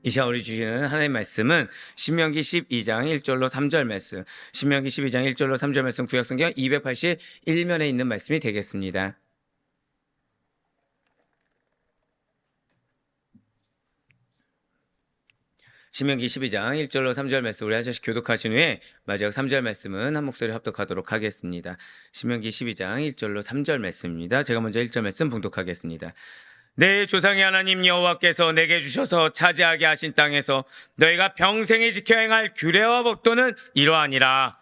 이 시간 우리 주시는 하나님의 말씀은 신명기 12장 1절로 3절 말씀, 신명기 12장 1절로 3절 말씀 구약성경 281면에 있는 말씀이 되겠습니다. 신명기 12장 1절로 3절 말씀 우리 한 절씩 교독하신 후에 마지막 3절 말씀은 한 목소리 합독하도록 하겠습니다. 신명기 12장 1절로 3절 말씀입니다. 제가 먼저 1절 말씀 봉독하겠습니다. 내 조상의 하나님 여호와께서 내게 주셔서 차지하게 하신 땅에서 너희가 평생에 지켜야 행할 규례와 법도는 이러하니라.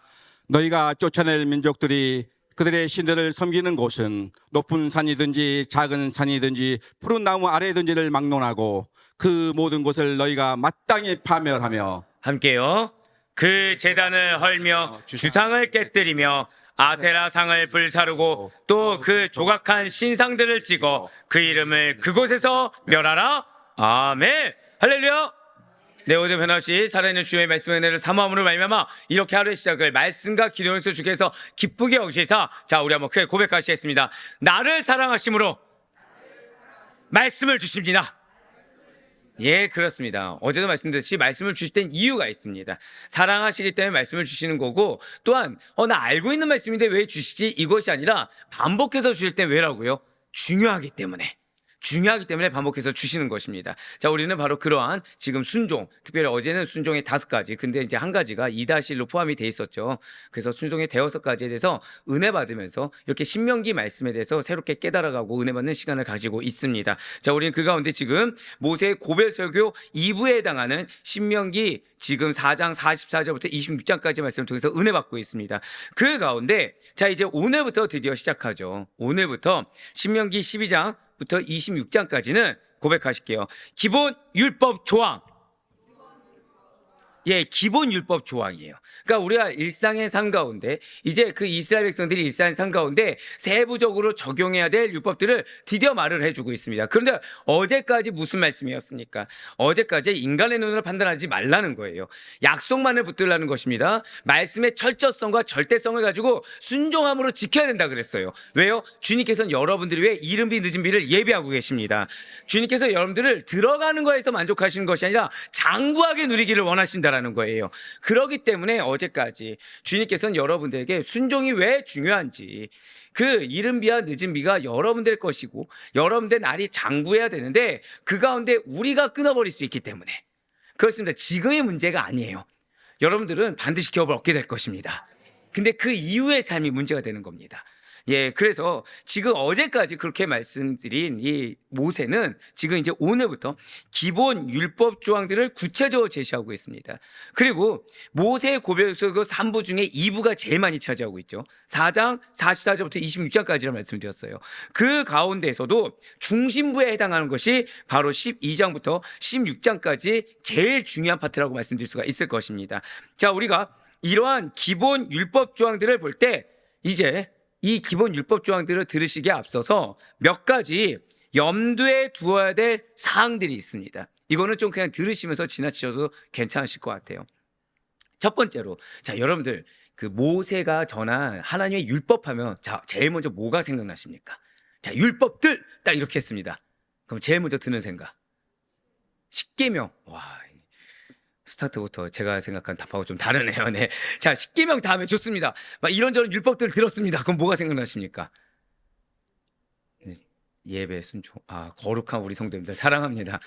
너희가 쫓아낼 민족들이 그들의 신들을 섬기는 곳은 높은 산이든지 작은 산이든지 푸른 나무 아래든지를 막론하고 그 모든 곳을 너희가 마땅히 파멸하며 함께요. 그 제단을 헐며 주상을 깨뜨리며 아세라 상을 불사르고 또 그 조각한 신상들을 찍어 그 이름을 그곳에서 멸하라. 아멘. 할렐루야. 네, 오늘 변함없이 살아있는 주의 말씀의 은혜를 사모함으로 말미암아 이렇게 하루의 시작을 말씀과 기도에서 주께서 기쁘게 여기시사. 자, 우리 한번 크게 고백하시겠습니다. 나를 사랑하심으로 말씀을 주십니다. 예, 그렇습니다. 어제도 말씀드렸듯이 말씀을 주실 땐 이유가 있습니다. 사랑하시기 때문에 말씀을 주시는 거고, 또한 나 알고 있는 말씀인데 왜 주시지? 이것이 아니라 반복해서 주실 땐 왜라고요? 중요하기 때문에 반복해서 주시는 것입니다. 자, 우리는 바로 그러한 지금 순종, 특별히 어제는 순종의 5가지, 근데 이제 한 가지가 2-1로 포함이 돼 있었죠. 그래서 순종의 6가지에 대해서 은혜 받으면서 이렇게 신명기 말씀에 대해서 새롭게 깨달아가고 은혜 받는 시간을 가지고 있습니다. 자, 우리는 그 가운데 지금 모세의 고별 설교 2부에 해당하는 신명기 지금 4장 44절부터 26장까지 말씀을 통해서 은혜 받고 있습니다. 그 가운데 자, 이제 오늘부터 드디어 시작하죠. 오늘부터 신명기 12장 부터 26장까지는 고백하실게요. 기본 율법 조항. 예, 기본 율법 조항이에요. 그러니까 우리가 일상의 삶 가운데 이제 그 이스라엘 백성들이 일상의 삶 가운데 세부적으로 적용해야 될 율법들을 드디어 말을 해주고 있습니다. 그런데 어제까지 무슨 말씀이었습니까? 어제까지 인간의 눈으로 판단하지 말라는 거예요. 약속만을 붙들라는 것입니다. 말씀의 철저성과 절대성을 가지고 순종함으로 지켜야 된다 그랬어요. 왜요? 주님께서는 여러분들이 왜 이른비 늦은비를 예비하고 계십니다. 주님께서 여러분들을 들어가는 거에서 만족하시는 것이 아니라 장구하게 누리기를 원하신다라는 거예요. 그렇기 때문에 어제까지 주님께서는 여러분들에게 순종이 왜 중요한지, 그 이른 비와 늦은 비가 여러분들 것이고 여러분들 날이 장구해야 되는데 그 가운데 우리가 끊어버릴 수 있기 때문에 그렇습니다. 지금의 문제가 아니에요. 여러분들은 반드시 기업을 얻게 될 것입니다. 근데 그 이후의 삶이 문제가 되는 겁니다. 예, 그래서 지금 어제까지 그렇게 말씀드린 이 모세는 지금 이제 오늘부터 기본 율법 조항들을 구체적으로 제시하고 있습니다. 그리고 모세의 고백서고 3부 중에 2부가 제일 많이 차지하고 있죠. 4장 44절부터 26장까지를 말씀드렸어요. 그 가운데서도 중심부에 해당하는 것이 바로 12장부터 16장까지 제일 중요한 파트라고 말씀드릴 수가 있을 것입니다. 자, 우리가 이러한 기본 율법 조항들을 볼 때 이제 이 기본 율법 조항들을 들으시기에 앞서서 몇 가지 염두에 두어야 될 사항들이 있습니다. 이거는 좀 그냥 들으시면서 지나치셔도 괜찮으실 것 같아요. 첫 번째로, 자, 여러분들 그 모세가 전한 하나님의 율법하면 자, 제일 먼저 뭐가 생각나십니까? 자, 율법들 딱 이렇게 했습니다. 그럼 제일 먼저 드는 생각, 십계명. 와, 스타트부터 제가 생각한 답하고 좀 다르네요. 네. 자, 십계명 다음에 좋습니다. 막 이런저런 율법들을 들었습니다. 그럼 뭐가 생각나십니까? 네. 예배 순종. 아, 거룩한 우리 성도님들 사랑합니다.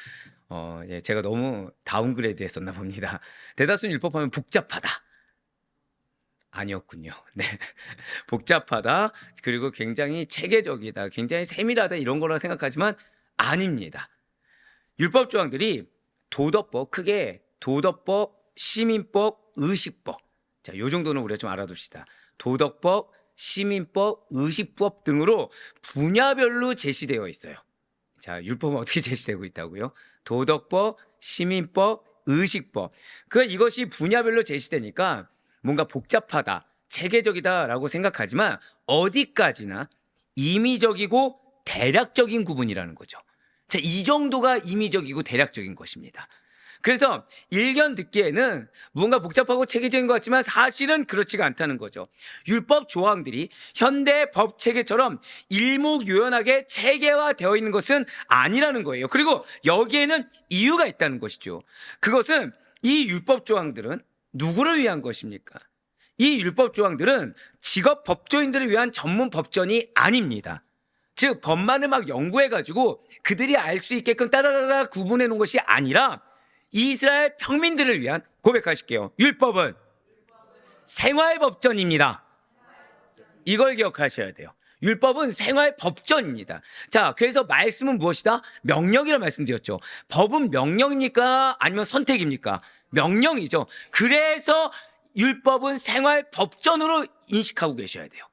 예, 제가 너무 다운그레이드 했었나 봅니다. 대다수 율법하면 복잡하다. 아니었군요. 네. 복잡하다. 그리고 굉장히 체계적이다. 굉장히 세밀하다. 이런 거라 생각하지만 아닙니다. 율법 조항들이 도덕법, 크게 도덕법, 시민법, 의식법. 자, 요 정도는 우리가 좀 알아둡시다. 도덕법, 시민법, 의식법 등으로 분야별로 제시되어 있어요. 자, 율법은 어떻게 제시되고 있다고요? 도덕법, 시민법, 의식법. 이것이 분야별로 제시되니까 뭔가 복잡하다, 체계적이다라고 생각하지만 어디까지나 임의적이고 대략적인 구분이라는 거죠. 자, 이 정도가 임의적이고 대략적인 것입니다. 그래서 일견 듣기에는 뭔가 복잡하고 체계적인 것 같지만 사실은 그렇지가 않다는 거죠. 율법 조항들이 현대 법 체계처럼 일목요연하게 체계화되어 있는 것은 아니라는 거예요. 그리고 여기에는 이유가 있다는 것이죠. 그것은 이 율법 조항들은 누구를 위한 것입니까? 이 율법 조항들은 직업 법조인들을 위한 전문 법전이 아닙니다. 즉 법만을 막 연구해가지고 그들이 알 수 있게끔 따다다다 구분해 놓은 것이 아니라 이스라엘 평민들을 위한, 고백하실게요, 율법은 생활 법전입니다. 이걸 기억하셔야 돼요. 율법은 생활 법전입니다. 자, 그래서 말씀은 무엇이다? 명령이라 말씀드렸죠. 법은 명령입니까? 아니면 선택입니까? 명령이죠. 그래서 율법은 생활 법전으로 인식하고 계셔야 돼요.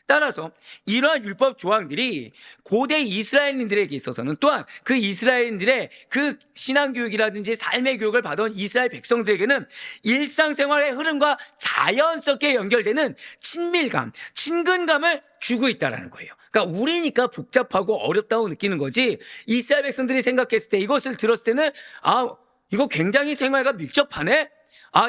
따라서 이러한 율법 조항들이 고대 이스라엘인들에게 있어서는, 또한 그 이스라엘인들의 그 신앙교육이라든지 삶의 교육을 받은 이스라엘 백성들에게는 일상생활의 흐름과 자연스럽게 연결되는 친밀감, 친근감을 주고 있다는 거예요. 그러니까 우리니까 복잡하고 어렵다고 느끼는 거지, 이스라엘 백성들이 생각했을 때, 이것을 들었을 때는 이거 굉장히 생활과 밀접하네?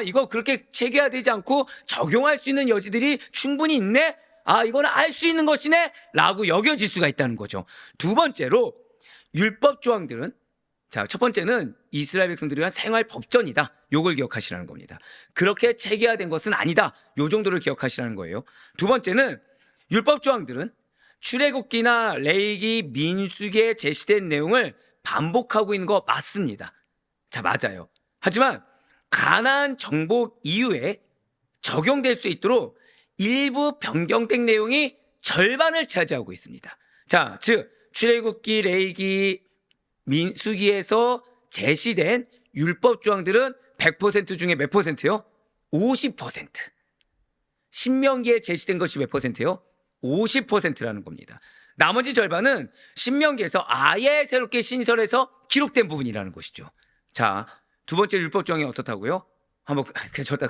이거 그렇게 체계화되지 않고 적용할 수 있는 여지들이 충분히 있네? 이거는 알 수 있는 것이네? 라고 여겨질 수가 있다는 거죠. 두 번째로, 율법 조항들은, 자, 첫 번째는 이스라엘 백성들을 위한 생활 법전이다. 요걸 기억하시라는 겁니다. 그렇게 체계화된 것은 아니다. 요 정도를 기억하시라는 거예요. 두 번째는 율법 조항들은 출애굽기나 레위기, 민수기에 제시된 내용을 반복하고 있는 거 맞습니다. 자, 맞아요. 하지만 가나안 정복 이후에 적용될 수 있도록 일부 변경된 내용이 절반을 차지하고 있습니다. 자, 즉 출애굽기, 레위기, 민수기에서 제시된 율법 조항들은 100% 중에 몇 퍼센트요? 50%. 신명기에 제시된 것이 몇 퍼센트요? 50%라는 겁니다. 나머지 절반은 신명기에서 아예 새롭게 신설해서 기록된 부분이라는 것이죠. 자, 두 번째 율법 조항이 어떻다고요? 한번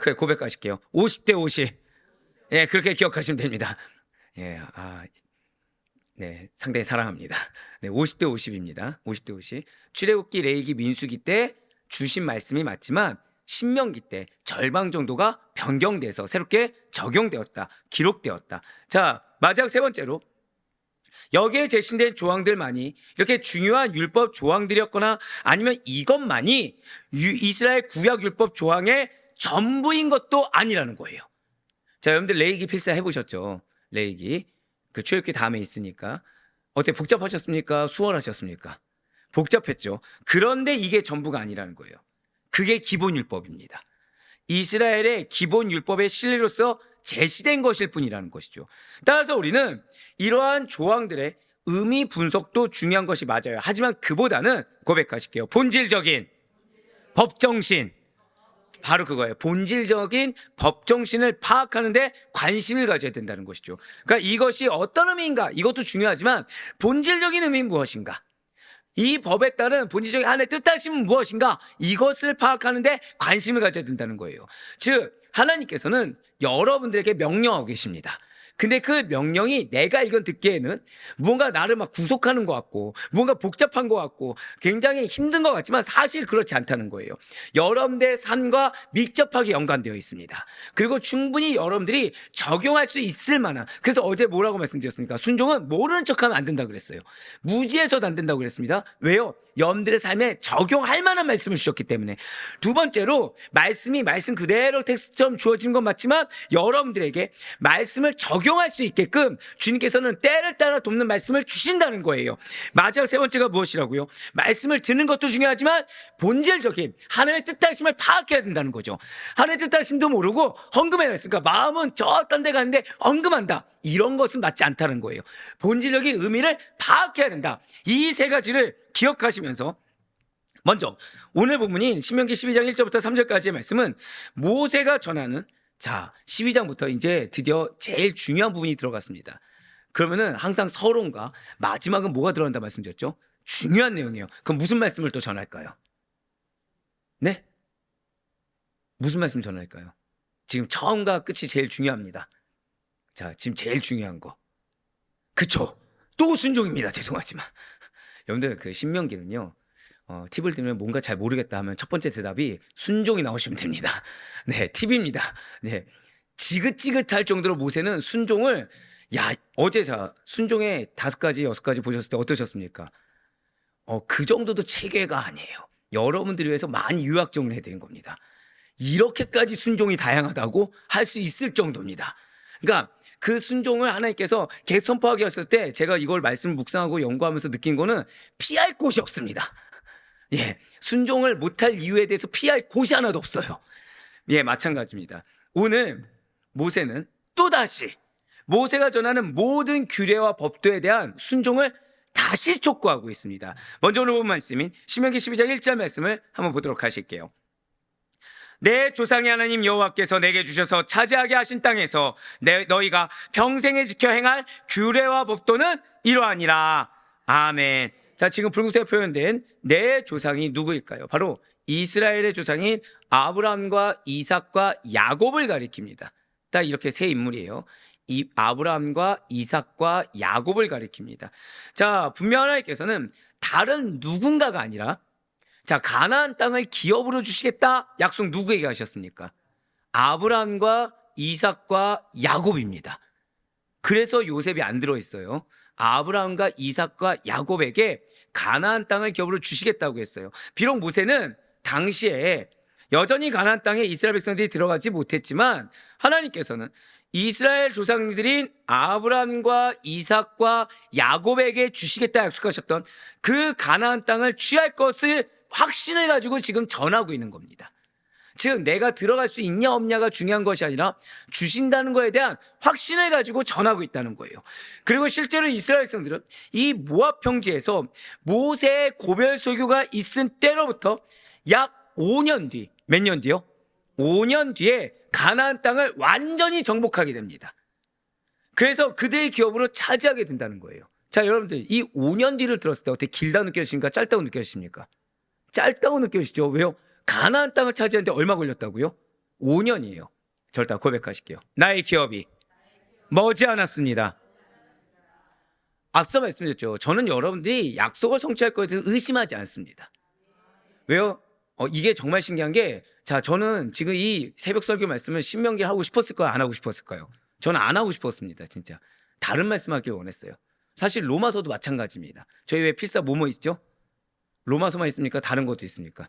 그래 고백하실게요. 50대 50. 예, 그렇게 기억하시면 됩니다. 예, 네, 상당히 사랑합니다. 네, 50대 50입니다. 50대 50. 출애굽기, 레위기, 민수기 때 주신 말씀이 맞지만 신명기 때 절반 정도가 변경돼서 새롭게 적용되었다, 기록되었다. 자, 마지막 세 번째로, 여기에 제시된 조항들만이 이렇게 중요한 율법 조항들이었거나 아니면 이것만이 이스라엘 구약 율법 조항의 전부인 것도 아니라는 거예요. 자, 여러분들 레위기 필사 해보셨죠? 레위기. 그 출애굽기 다음에 있으니까. 어때, 복잡하셨습니까? 수월하셨습니까? 복잡했죠. 그런데 이게 전부가 아니라는 거예요. 그게 기본 율법입니다. 이스라엘의 기본 율법의 실리로서 제시된 것일 뿐이라는 것이죠. 따라서 우리는 이러한 조항들의 의미 분석도 중요한 것이 맞아요. 하지만 그보다는, 고백하실게요, 본질적인 법정신, 바로 그거예요. 본질적인 법정신을 파악하는데 관심을 가져야 된다는 것이죠. 그러니까 이것이 어떤 의미인가, 이것도 중요하지만 본질적인 의미는 무엇인가, 이 법에 따른 본질적인 하나님의 뜻하심은 무엇인가, 이것을 파악하는데 관심을 가져야 된다는 거예요. 즉 하나님께서는 여러분들에게 명령하고 계십니다. 근데 그 명령이 내가 이건 듣기에는 뭔가 나를 막 구속하는 것 같고 뭔가 복잡한 것 같고 굉장히 힘든 것 같지만 사실 그렇지 않다는 거예요. 여러분들의 삶과 밀접하게 연관되어 있습니다. 그리고 충분히 여러분들이 적용할 수 있을 만한, 그래서 어제 뭐라고 말씀드렸습니까? 순종은 모르는 척하면 안 된다고 그랬어요. 무지해서도 안 된다고 그랬습니다. 왜요? 여러분들의 삶에 적용할 만한 말씀을 주셨기 때문에. 두 번째로, 말씀이 말씀 그대로 텍스트처럼 주어진 건 맞지만 여러분들에게 말씀을 적용할 수 있게끔 주님께서는 때를 따라 돕는 말씀을 주신다는 거예요. 마지막 세 번째가 무엇이라고요? 말씀을 듣는 것도 중요하지만 본질적인 하나님의 뜻하심을 파악해야 된다는 거죠. 하나님의 뜻하심도 모르고 헌금해라 했으니까 마음은 저 딴 데 가는데 헌금한다, 이런 것은 맞지 않다는 거예요. 본질적인 의미를 파악해야 된다. 이 세 가지를 기억하시면서, 먼저 오늘 본문인 신명기 12장 1절부터 3절까지의 말씀은 모세가 전하는, 자, 12장부터 이제 드디어 제일 중요한 부분이 들어갔습니다. 그러면은 항상 서론과 마지막은 뭐가 들어간다 말씀드렸죠? 중요한 내용이에요. 그럼 무슨 말씀을 또 전할까요? 네? 무슨 말씀 전할까요? 지금 처음과 끝이 제일 중요합니다. 자, 지금 제일 중요한 거. 그쵸? 또 순종입니다. 죄송하지만. 여러분들 그 신명기는요, 팁을 드리면 뭔가 잘 모르겠다 하면 첫 번째 대답이 순종이 나오시면 됩니다. 네, 팁입니다. 네. 지긋지긋할 정도로 모세는 순종을 어제 순종의 5가지, 6가지 보셨을 때 어떠셨습니까? 그 정도도 체계가 아니에요. 여러분들을 위해서 많이 유학 정리를 해드린 겁니다. 이렇게까지 순종이 다양하다고 할 수 있을 정도입니다. 그러니까 그 순종을 하나님께서 계속 선포하게 했을 때 제가 이걸 말씀을 묵상하고 연구하면서 느낀 거는 피할 곳이 없습니다. 예, 순종을 못할 이유에 대해서 피할 곳이 하나도 없어요. 예, 마찬가지입니다. 오늘 모세는 또다시 모세가 전하는 모든 규례와 법도에 대한 순종을 다시 촉구하고 있습니다. 먼저 오늘 본 말씀인 신명기 12장 1절 말씀을 한번 보도록 하실게요. 내 조상의 하나님 여호와께서 내게 주셔서 차지하게 하신 땅에서 너희가 평생에 지켜 행할 규례와 법도는 이러하니라. 아멘. 자, 지금 붉은색에 표현된 내 조상이 누구일까요? 바로 이스라엘의 조상인 아브라함과 이삭과 야곱을 가리킵니다. 딱 이렇게 세 인물이에요. 이 아브라함과 이삭과 야곱을 가리킵니다. 자, 분명 하나님께서는 다른 누군가가 아니라 자, 가나안 땅을 기업으로 주시겠다 약속 누구에게 하셨습니까? 아브라함과 이삭과 야곱입니다. 그래서 요셉이 안 들어있어요. 아브라함과 이삭과 야곱에게 가나안 땅을 기업으로 주시겠다고 했어요. 비록 모세는 당시에 여전히 가나안 땅에 이스라엘 백성들이 들어가지 못했지만 하나님께서는 이스라엘 조상들인 아브라함과 이삭과 야곱에게 주시겠다 약속하셨던 그 가나안 땅을 취할 것을 확신을 가지고 지금 전하고 있는 겁니다. 즉 내가 들어갈 수 있냐 없냐가 중요한 것이 아니라 주신다는 것에 대한 확신을 가지고 전하고 있다는 거예요. 그리고 실제로 이스라엘 백성들은 이 모압 평지에서 모세의 고별 소교가 있은 때로부터 약 5년 뒤, 몇 년 뒤요? 5년 뒤에 가나안 땅을 완전히 정복하게 됩니다. 그래서 그들의 기업으로 차지하게 된다는 거예요. 자, 여러분들 이 5년 뒤를 들었을 때 어떻게 길다고 느껴지십니까? 짧다고 느껴지십니까? 짧다고 느껴지죠. 왜요? 가나안 땅을 차지하는데 얼마 걸렸다고요? 5년이에요. 절대 고백하실게요. 나의 기업이 머지않았습니다. 앞서 말씀드렸죠. 저는 여러분들이 약속을 성취할 것에 대해서 의심하지 않습니다. 왜요? 이게 정말 신기한 게, 자, 저는 지금 이 새벽 설교 말씀을 신명기를 하고 싶었을까요? 안 하고 싶었을까요? 저는 안 하고 싶었습니다. 진짜. 다른 말씀하길 원했어요. 사실 로마서도 마찬가지입니다. 저희 왜 필사 뭐뭐 있죠? 로마서만 있습니까? 다른 것도 있습니까?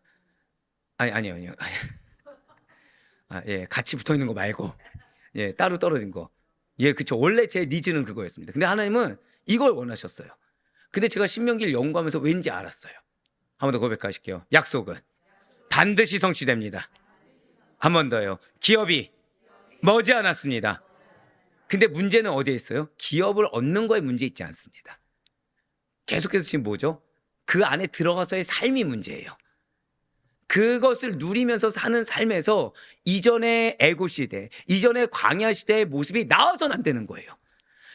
아니요. 예, 같이 붙어 있는 거 말고. 예, 따로 떨어진 거. 예, 그쵸. 원래 제 니즈는 그거였습니다. 근데 하나님은 이걸 원하셨어요. 근데 제가 신명기를 연구하면서 왠지 알았어요. 한 번 더 고백하실게요. 약속은 반드시 성취됩니다. 한 번 더요. 기업이 머지않았습니다. 근데 문제는 어디에 있어요? 기업을 얻는 거에 문제 있지 않습니다. 계속해서 지금 뭐죠? 그 안에 들어가서의 삶이 문제예요. 그것을 누리면서 사는 삶에서 이전의 애고 시대, 이전의 광야 시대의 모습이 나와서는 안 되는 거예요.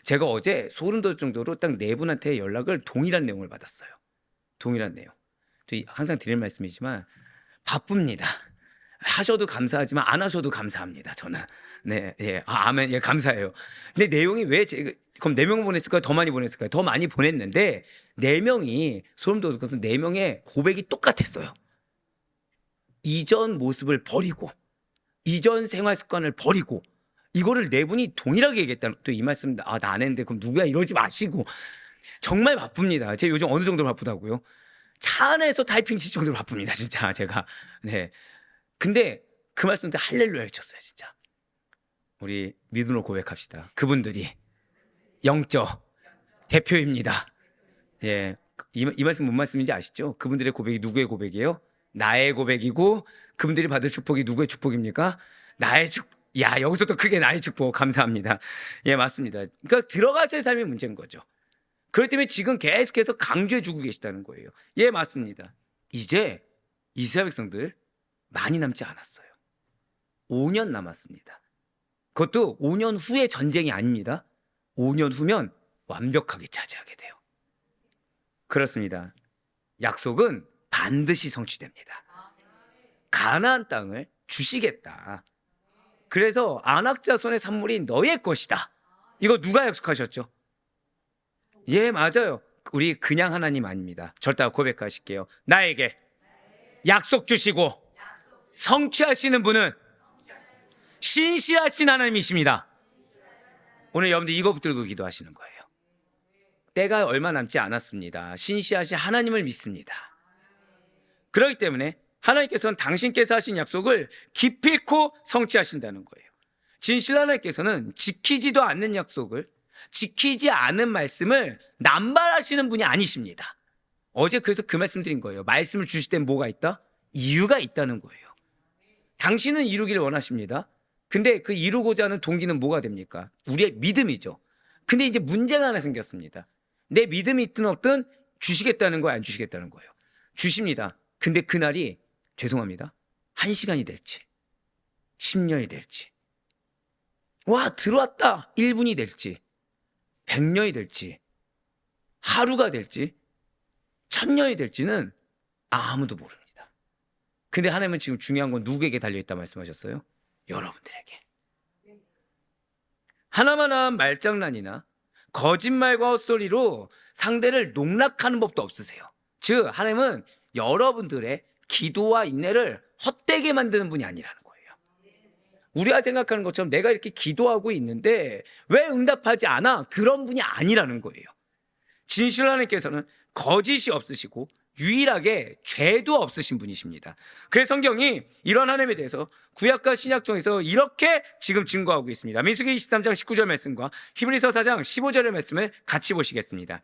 제가 어제 소름 돋을 정도로 딱 4분한테 연락을 동일한 내용을 받았어요. 동일한 내용. 저희 항상 드릴 말씀이지만 바쁩니다. 하셔도 감사하지만 안 하셔도 감사합니다. 저는. 네, 예, 아멘, 예, 감사해요. 근데 내용이 왜 그럼 4명 보냈을까요? 더 많이 보냈을까요? 더 많이 보냈는데 4명이 소름 돋을 것은 4명의 고백이 똑같았어요. 이전 모습을 버리고 이전 생활 습관을 버리고 이거를 4분이 동일하게 얘기했다는 또 이 말씀 나 안 했는데 그럼 누구야 이러지 마시고 정말 바쁩니다. 제가 요즘 어느 정도로 바쁘다고요? 차 안에서 타이핑 칠 정도로 바쁩니다. 진짜 제가. 네. 근데 그 말씀 때 할렐루야 외쳤어요. 진짜. 우리 믿음으로 고백합시다. 그분들이 영적 대표입니다. 예. 이 말씀 뭔 말씀인지 아시죠? 그분들의 고백이 누구의 고백이에요? 나의 고백이고 그분들이 받을 축복이 누구의 축복입니까? 나의 축복. 야, 여기서 또 크게 나의 축복. 감사합니다. 예, 맞습니다. 그러니까 들어가서의 삶이 문제인 거죠. 그렇기 때문에 지금 계속해서 강조해 주고 계시다는 거예요. 예, 맞습니다. 이제 이스라엘 백성들 많이 남지 않았어요. 5년 남았습니다. 그것도 5년 후의 전쟁이 아닙니다. 5년 후면 완벽하게 차지하게 돼요. 그렇습니다. 약속은 반드시 성취됩니다. 가나안 땅을 주시겠다. 그래서 안악 자손의 산물이 너의 것이다. 이거 누가 약속하셨죠? 예, 맞아요. 우리 그냥 하나님 아닙니다. 절대 고백하실게요. 나에게 약속 주시고 성취하시는 분은 신실하신 하나님이십니다. 오늘 여러분들 이거 붙들고 기도하시는 거예요. 때가 얼마 남지 않았습니다. 신실하신 하나님을 믿습니다. 그렇기 때문에 하나님께서는 당신께서 하신 약속을 기필코 성취하신다는 거예요. 진실 하나님께서는 지키지도 않는 약속을, 지키지 않은 말씀을 남발하시는 분이 아니십니다. 어제 그래서 그 말씀 드린 거예요. 말씀을 주실 땐 뭐가 있다? 이유가 있다는 거예요. 당신은 이루기를 원하십니다. 근데 그 이루고자 하는 동기는 뭐가 됩니까? 우리의 믿음이죠. 근데 이제 문제가 하나 생겼습니다. 내 믿음이 있든 없든 주시겠다는 거예요, 안 주시겠다는 거예요? 주십니다. 근데 그날이 죄송합니다. 1시간이 될지 10년이 될지, 와 들어왔다 1분이 될지 100년이 될지 하루가 될지 1000년이 될지는 아무도 모릅니다. 근데 하나님은 지금 중요한 건 누구에게 달려있다 말씀하셨어요? 여러분들에게. 하나마나 말장난이나 거짓말과 헛소리로 상대를 농락하는 법도 없으세요. 즉 하나님은 여러분들의 기도와 인내를 헛되게 만드는 분이 아니라는 거예요. 우리가 생각하는 것처럼 내가 이렇게 기도하고 있는데 왜 응답하지 않아? 그런 분이 아니라는 거예요. 진실 하나님께서는 거짓이 없으시고 유일하게 죄도 없으신 분이십니다. 그래서 성경이 이런 하나님에 대해서 구약과 신약 중에서 이렇게 지금 증거하고 있습니다. 민수기 23장 19절 말씀과 히브리서 4장 15절의 말씀을 같이 보시겠습니다.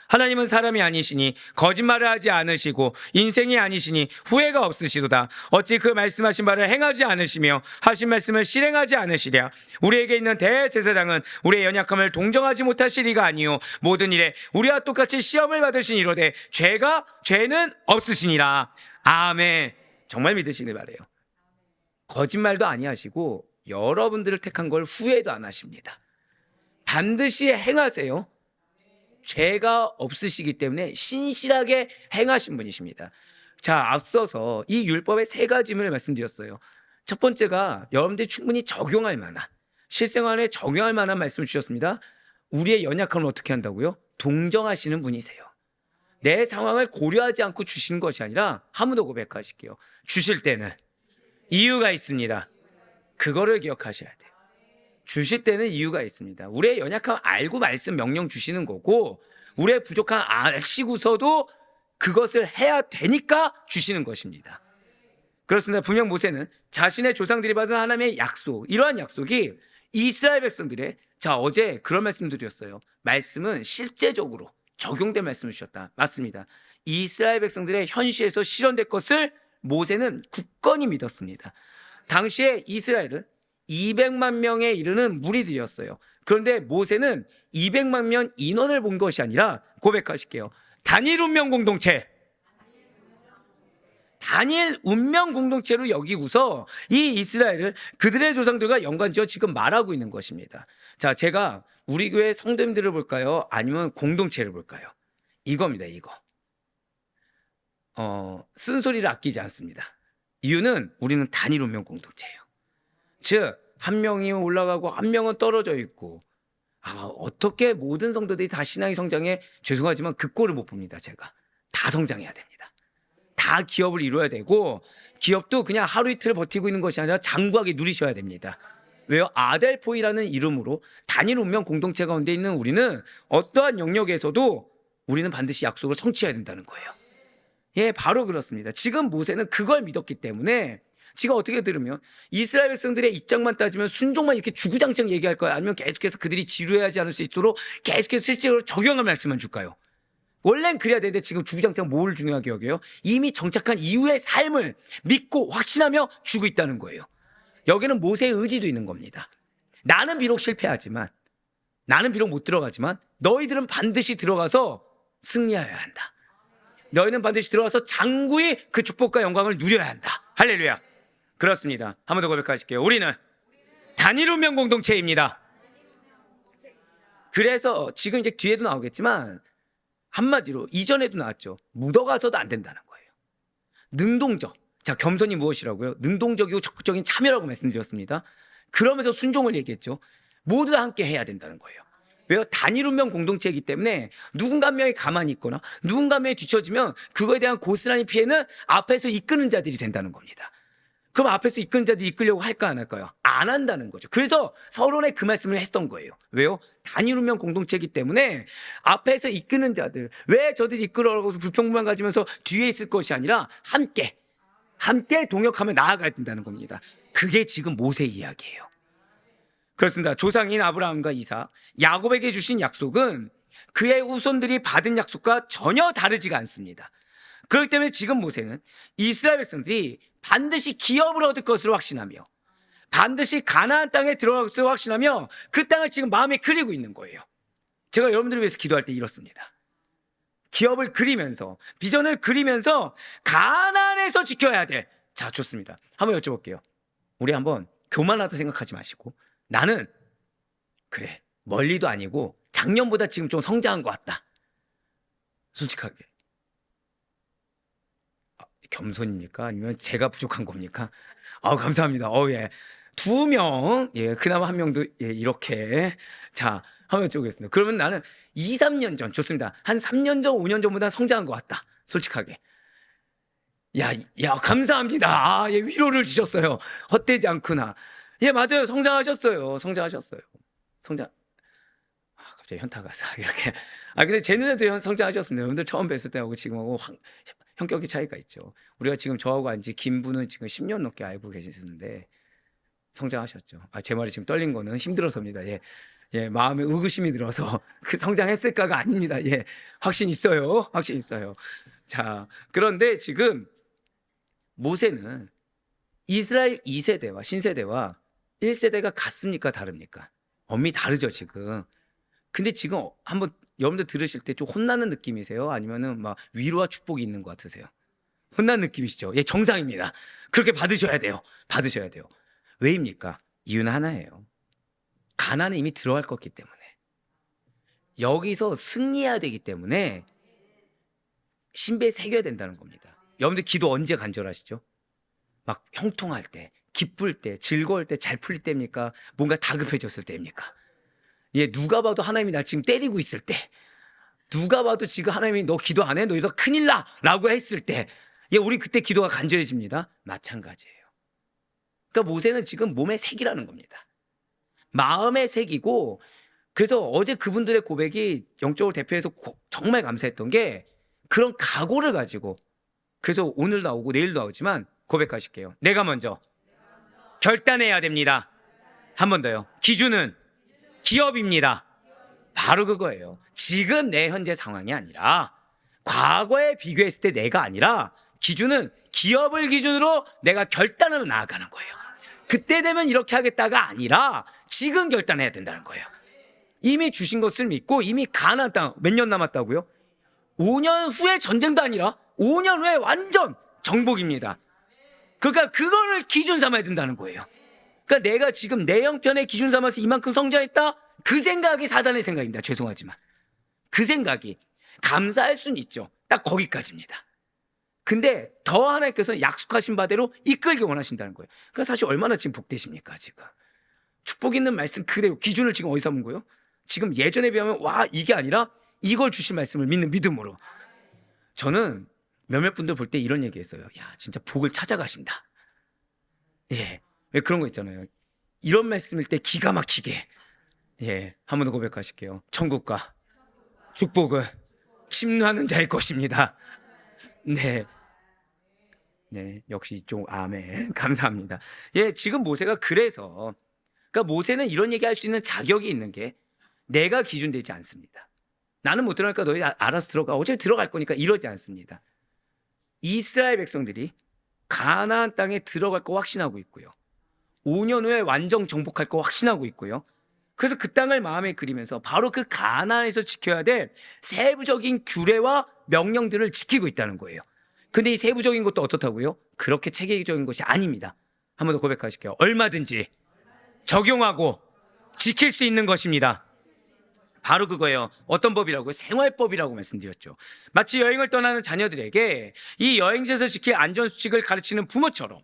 하나님은 사람이 아니시니 거짓말을 하지 않으시고 인생이 아니시니 후회가 없으시도다. 어찌 그 말씀하신 바를 행하지 않으시며 하신 말씀을 실행하지 않으시랴. 우리에게 있는 대제사장은 우리의 연약함을 동정하지 못하실 리가 아니요 모든 일에 우리와 똑같이 시험을 받으신 이로되 죄는 없으시니라. 아멘. 정말 믿으시길 바라요. 거짓말도 아니하시고 여러분들을 택한 걸 후회도 안 하십니다. 반드시 행하세요. 죄가 없으시기 때문에 신실하게 행하신 분이십니다. 자, 앞서서 이 율법의 3가지를 말씀드렸어요. 첫 번째가 여러분들이 충분히 적용할 만한, 실생활에 적용할 만한 말씀을 주셨습니다. 우리의 연약함을 어떻게 한다고요? 동정하시는 분이세요. 내 상황을 고려하지 않고 주시는 것이 아니라 한 번 더 고백하실게요. 주실 때는 이유가 있습니다. 그거를 기억하셔야 돼요. 주실 때는 이유가 있습니다. 우리의 연약함 알고 말씀 명령 주시는 거고 우리의 부족함 아시고서도 그것을 해야 되니까 주시는 것입니다. 그렇습니다. 분명 모세는 자신의 조상들이 받은 하나님의 약속, 이러한 약속이 이스라엘 백성들의, 자 어제 그런 말씀 드렸어요. 말씀은 실제적으로 적용된 말씀을 주셨다. 맞습니다. 이스라엘 백성들의 현실에서 실현될 것을 모세는 굳건히 믿었습니다. 당시에 이스라엘은 200만 명에 이르는 무리들이었어요. 그런데 모세는 200만 명 인원을 본 것이 아니라 고백하실게요. 단일 운명 공동체. 단일 운명 공동체로 여기고서 이 이스라엘을 그들의 조상들과 연관지어 지금 말하고 있는 것입니다. 자, 제가 우리 교회 성도님들을 볼까요? 아니면 공동체를 볼까요? 이겁니다, 이거. 쓴소리를 아끼지 않습니다. 이유는 우리는 단일 운명 공동체예요. 즉, 한 명이 올라가고 한 명은 떨어져 있고, 어떻게 모든 성도들이 다 신앙의 성장에, 죄송하지만 그 꼴을 못 봅니다. 제가 다 성장해야 됩니다. 다 기업을 이루어야 되고, 기업도 그냥 하루 이틀 버티고 있는 것이 아니라 장구하게 누리셔야 됩니다. 왜요? 아델포이라는 이름으로 단일 운명 공동체 가운데 있는 우리는 어떠한 영역에서도 우리는 반드시 약속을 성취해야 된다는 거예요. 예, 바로 그렇습니다. 지금 모세는 그걸 믿었기 때문에 지금 어떻게 들으면 이스라엘 백성들의 입장만 따지면 순종만 이렇게 주구장창 얘기할 거야? 아니면 계속해서 그들이 지루해하지 않을 수 있도록 계속해서 실제로 적용할 말씀만 줄까요? 원래는 그래야 되는데 지금 주구장창 뭘 중요하게 여겨요? 이미 정착한 이후의 삶을 믿고 확신하며 주고 있다는 거예요. 여기는 모세의 의지도 있는 겁니다. 나는 비록 실패하지만, 나는 비록 못 들어가지만 너희들은 반드시 들어가서 승리해야 한다. 너희는 반드시 들어가서 장구히 그 축복과 영광을 누려야 한다. 할렐루야. 그렇습니다. 한 번 더 고백하실게요. 우리는 단일 운명 공동체입니다. 그래서 지금 이제 뒤에도 나오겠지만 한마디로 이전에도 나왔죠. 묻어가서도 안 된다는 거예요. 능동적. 자, 겸손이 무엇이라고요? 능동적이고 적극적인 참여라고 말씀드렸습니다. 그러면서 순종을 얘기했죠. 모두 다 함께 해야 된다는 거예요. 왜요? 단일 운명 공동체이기 때문에 누군가 한 명이 가만히 있거나 누군가 한 명이 뒤처지면 그거에 대한 고스란히 피해는 앞에서 이끄는 자들이 된다는 겁니다. 그럼 앞에서 이끄는 자들이 이끌려고 할까 안 할까요? 안 한다는 거죠. 그래서 서론에 그 말씀을 했던 거예요. 왜요? 단일 운명 공동체이기 때문에 앞에서 이끄는 자들, 왜 저들이 이끌어가고 불평불만 가지면서 뒤에 있을 것이 아니라 함께 동역하며 나아가야 된다는 겁니다. 그게 지금 모세 이야기예요. 그렇습니다. 조상인 아브라함과 이삭, 야곱에게 주신 약속은 그의 후손들이 받은 약속과 전혀 다르지가 않습니다. 그렇기 때문에 지금 모세는 이스라엘 백성들이 반드시 기업을 얻을 것으로 확신하며 반드시 가나안 땅에 들어갈 것으로 확신하며 그 땅을 지금 마음에 그리고 있는 거예요. 제가 여러분들을 위해서 기도할 때 이렇습니다. 기업을 그리면서 비전을 그리면서 가나안에서 지켜야 돼. 자, 좋습니다. 한번 여쭤볼게요. 우리 한번 교만하다 생각하지 마시고 나는 그래 멀리도 아니고 작년보다 지금 좀 성장한 것 같다. 솔직하게. 겸손입니까? 아니면 제가 부족한 겁니까? 감사합니다. 예. 2명, 예, 그나마 한 명도, 예, 이렇게. 자, 한번 여쭤보겠습니다. 그러면 나는 2, 3년 전, 좋습니다. 한 3년 전, 5년 전보다 성장한 것 같다. 솔직하게. 감사합니다. 예, 위로를 주셨어요. 헛되지 않구나. 예, 맞아요. 성장하셨어요. 갑자기 현타가 싹, 이렇게. 근데 제 눈에도 성장하셨습니다. 여러분들 처음 뵀을 때하고 지금하고 형격의 차이가 있죠. 우리가 지금 저하고 안지 김부는 지금 10년 넘게 알고 계시는데 성장하셨죠. 제 말이 지금 떨린 거는 힘들어서입니다. 예, 마음에 의구심이 들어서 그 성장했을까가 아닙니다. 예, 확신 있어요. 자, 그런데 지금 모세는 이스라엘 2세대와 신세대와 1세대가 같습니까? 다릅니까? 엄밀히 다르죠, 지금. 근데 지금 한번 여러분들 들으실 때 좀 혼나는 느낌이세요? 아니면은 막 위로와 축복이 있는 것 같으세요? 혼나는 느낌이시죠? 예, 정상입니다. 그렇게 받으셔야 돼요. 왜입니까? 이유는 하나예요. 가나안에 이미 들어갈 거기 때문에. 여기서 승리해야 되기 때문에 신배에 새겨야 된다는 겁니다. 여러분들 기도 언제 간절하시죠? 막 형통할 때, 기쁠 때, 즐거울 때, 잘 풀릴 때입니까? 뭔가 다급해졌을 때입니까? 예, 누가 봐도 하나님이 날 지금 때리고 있을 때, 누가 봐도 지금 하나님이 너 기도 안 해? 너 이러다 큰일 나! 라고 했을 때, 예, 우리 그때 기도가 간절해집니다. 마찬가지예요. 그러니까 모세는 지금 몸에 새기라는 겁니다. 마음에 새기고, 그래서 어제 그분들의 고백이 영적으로 대표해서 정말 감사했던 게 그런 각오를 가지고, 그래서 오늘 나오고 내일 나오지만 고백하실게요. 내가 먼저 결단해야 됩니다. 한 번 더요. 기준은 기업입니다. 바로 그거예요. 지금 내 현재 상황이 아니라 과거에 비교했을 때 내가 아니라 기준은 기업을 기준으로 내가 결단으로 나아가는 거예요. 그때 되면 이렇게 하겠다가 아니라 지금 결단해야 된다는 거예요. 이미 주신 것을 믿고 이미 가나안 땅 몇 년 남았다고요? 5년 후에 전쟁도 아니라 5년 후에 완전 정복입니다. 그러니까 그거를 기준 삼아야 된다는 거예요. 그러니까 내가 지금 내 형편의 기준 삼아서 이만큼 성장했다? 그 생각이 사단의 생각입니다. 죄송하지만. 그 생각이 감사할 수는 있죠. 딱 거기까지입니다. 근데 더 하나님께서 약속하신 바대로 이끌기 원하신다는 거예요. 그러니까 사실 얼마나 지금 복되십니까 지금. 축복 있는 말씀 그대로 기준을 지금 어디서 삼은 거예요? 지금 예전에 비하면 와 이게 아니라 이걸 주신 말씀을 믿는 믿음으로. 저는 몇몇 분들 볼 때 이런 얘기 했어요. 야 진짜 복을 찾아가신다. 예, 왜 그런 거 있잖아요. 이런 말씀일 때 기가 막히게 예, 한 번 더 고백하실게요. 천국과 축복은 침노하는 자의 것입니다. 네, 역시 이쪽 아멘. 감사합니다. 예, 지금 모세가 그러니까 모세는 이런 얘기할 수 있는 자격이 있는 게 내가 기준되지 않습니다. 나는 못 들어가니까 너희 알아서 들어가. 어차피 들어갈 거니까 이러지 않습니다. 이스라엘 백성들이 가나안 땅에 들어갈 거 확신하고 있고요. 5년 후에 완전 정복할 거 확신하고 있고요. 그래서 그 땅을 마음에 그리면서 바로 그 가나안에서 지켜야 될 세부적인 규례와 명령들을 지키고 있다는 거예요. 근데 이 세부적인 것도 어떻다고요? 그렇게 체계적인 것이 아닙니다. 한 번 더 고백하실게요. 얼마든지 적용하고 지킬 수 있는 것입니다. 바로 그거예요. 어떤 법이라고요? 생활법이라고 말씀드렸죠. 마치 여행을 떠나는 자녀들에게 이 여행지에서 지킬 안전수칙을 가르치는 부모처럼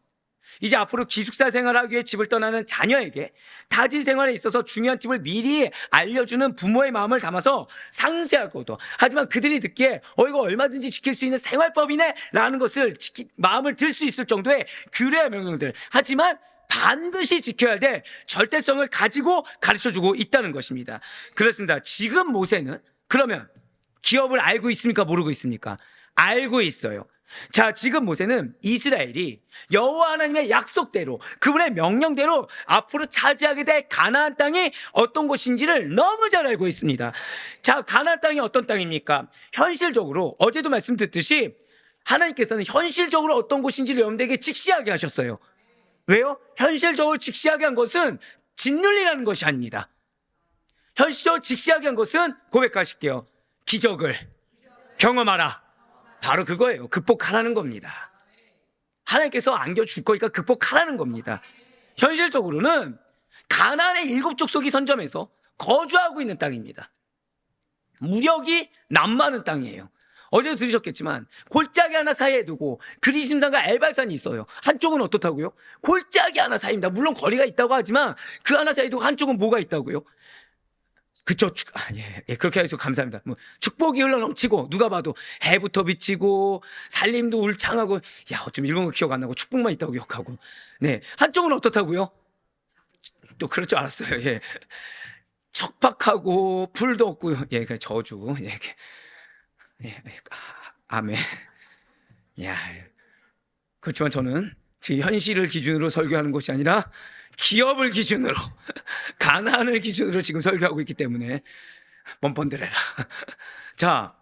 이제 앞으로 기숙사 생활하기 위해 집을 떠나는 자녀에게 타지 생활에 있어서 중요한 팁을 미리 알려주는 부모의 마음을 담아서 상세하고도, 하지만 그들이 듣기에 이거 얼마든지 지킬 수 있는 생활법이네 라는 것을 마음을 들 수 있을 정도의 규례와 명령들, 하지만 반드시 지켜야 될 절대성을 가지고 가르쳐주고 있다는 것입니다. 그렇습니다. 지금 모세는 그러면 기업을 알고 있습니까? 모르고 있습니까? 알고 있어요. 자, 지금 모세는 이스라엘이 여호와 하나님의 약속대로, 그분의 명령대로 앞으로 차지하게 될 가나안 땅이 어떤 곳인지를 너무 잘 알고 있습니다. 자, 가나안 땅이 어떤 땅입니까? 현실적으로 어제도 말씀드렸듯이 하나님께서는 현실적으로 어떤 곳인지를 여러분들에게 직시하게 하셨어요. 왜요? 현실적으로 직시하게 한 것은 진륜이라는 것이 아닙니다. 현실적으로 직시하게 한 것은, 고백하실게요, 기적을 경험하라. 바로 그거예요. 극복하라는 겁니다. 하나님께서 안겨줄 거니까 극복하라는 겁니다. 현실적으로는 가나안의 7족속이 선점해서 거주하고 있는 땅입니다. 무력이 남많은 땅이에요. 어제도 들으셨겠지만 골짜기 하나 사이에 두고 그리심산과 엘발산이 있어요. 한쪽은 어떻다고요? 골짜기 하나 사이입니다. 물론 거리가 있다고 하지만 그 하나 사이에 두고 한쪽은 뭐가 있다고요? 그쵸. 예, 그렇게 해서 감사합니다. 축복이 흘러넘치고, 누가 봐도 해부터 비치고 살림도 울창하고, 어쩜 이런 거 기억 안 나고 축복만 있다고 기억하고. 네, 한쪽은 어떻다고요? 또 그럴 줄 알았어요. 예, 척박하고 불도 없고요. 예, 그 저주. 아멘. 그렇지만 저는 제 현실을 기준으로 설교하는 것이 아니라 기업을 기준으로, 가나안을 기준으로 지금 설교하고 있기 때문에 뻔뻔들해라. 자,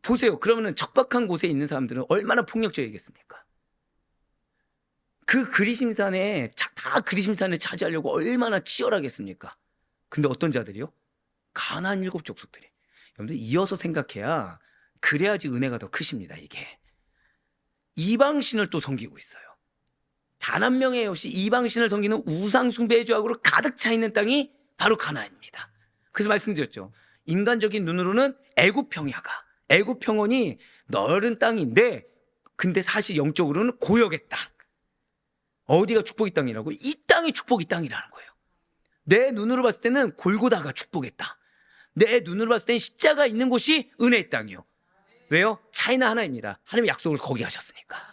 보세요. 그러면 척박한 곳에 있는 사람들은 얼마나 폭력적이겠습니까? 그 그리심산에, 다 그리심산을 차지하려고 얼마나 치열하겠습니까? 근데 어떤 자들이요? 가나안 7족속들이. 여러분들 이어서 생각해야, 그래야지 은혜가 더 크십니다. 이게 이방신을 또 섬기고 있어요. 단 한 명의 없이 이방신을 섬기는 우상 숭배의 죄악으로 가득 차 있는 땅이 바로 가나안입니다. 그래서 말씀드렸죠. 인간적인 눈으로는 애굽 평야가, 애굽 평원이 넓은 땅인데, 근데 사실 영적으로는 고역의 땅. 어디가 축복의 땅이라고? 이 땅이 축복의 땅이라는 거예요. 내 눈으로 봤을 때는 골고다가 축복의 땅, 내 눈으로 봤을 때는 십자가 있는 곳이 은혜의 땅이요. 왜요? 차이는 하나입니다. 하나님의 약속을 거기 하셨으니까.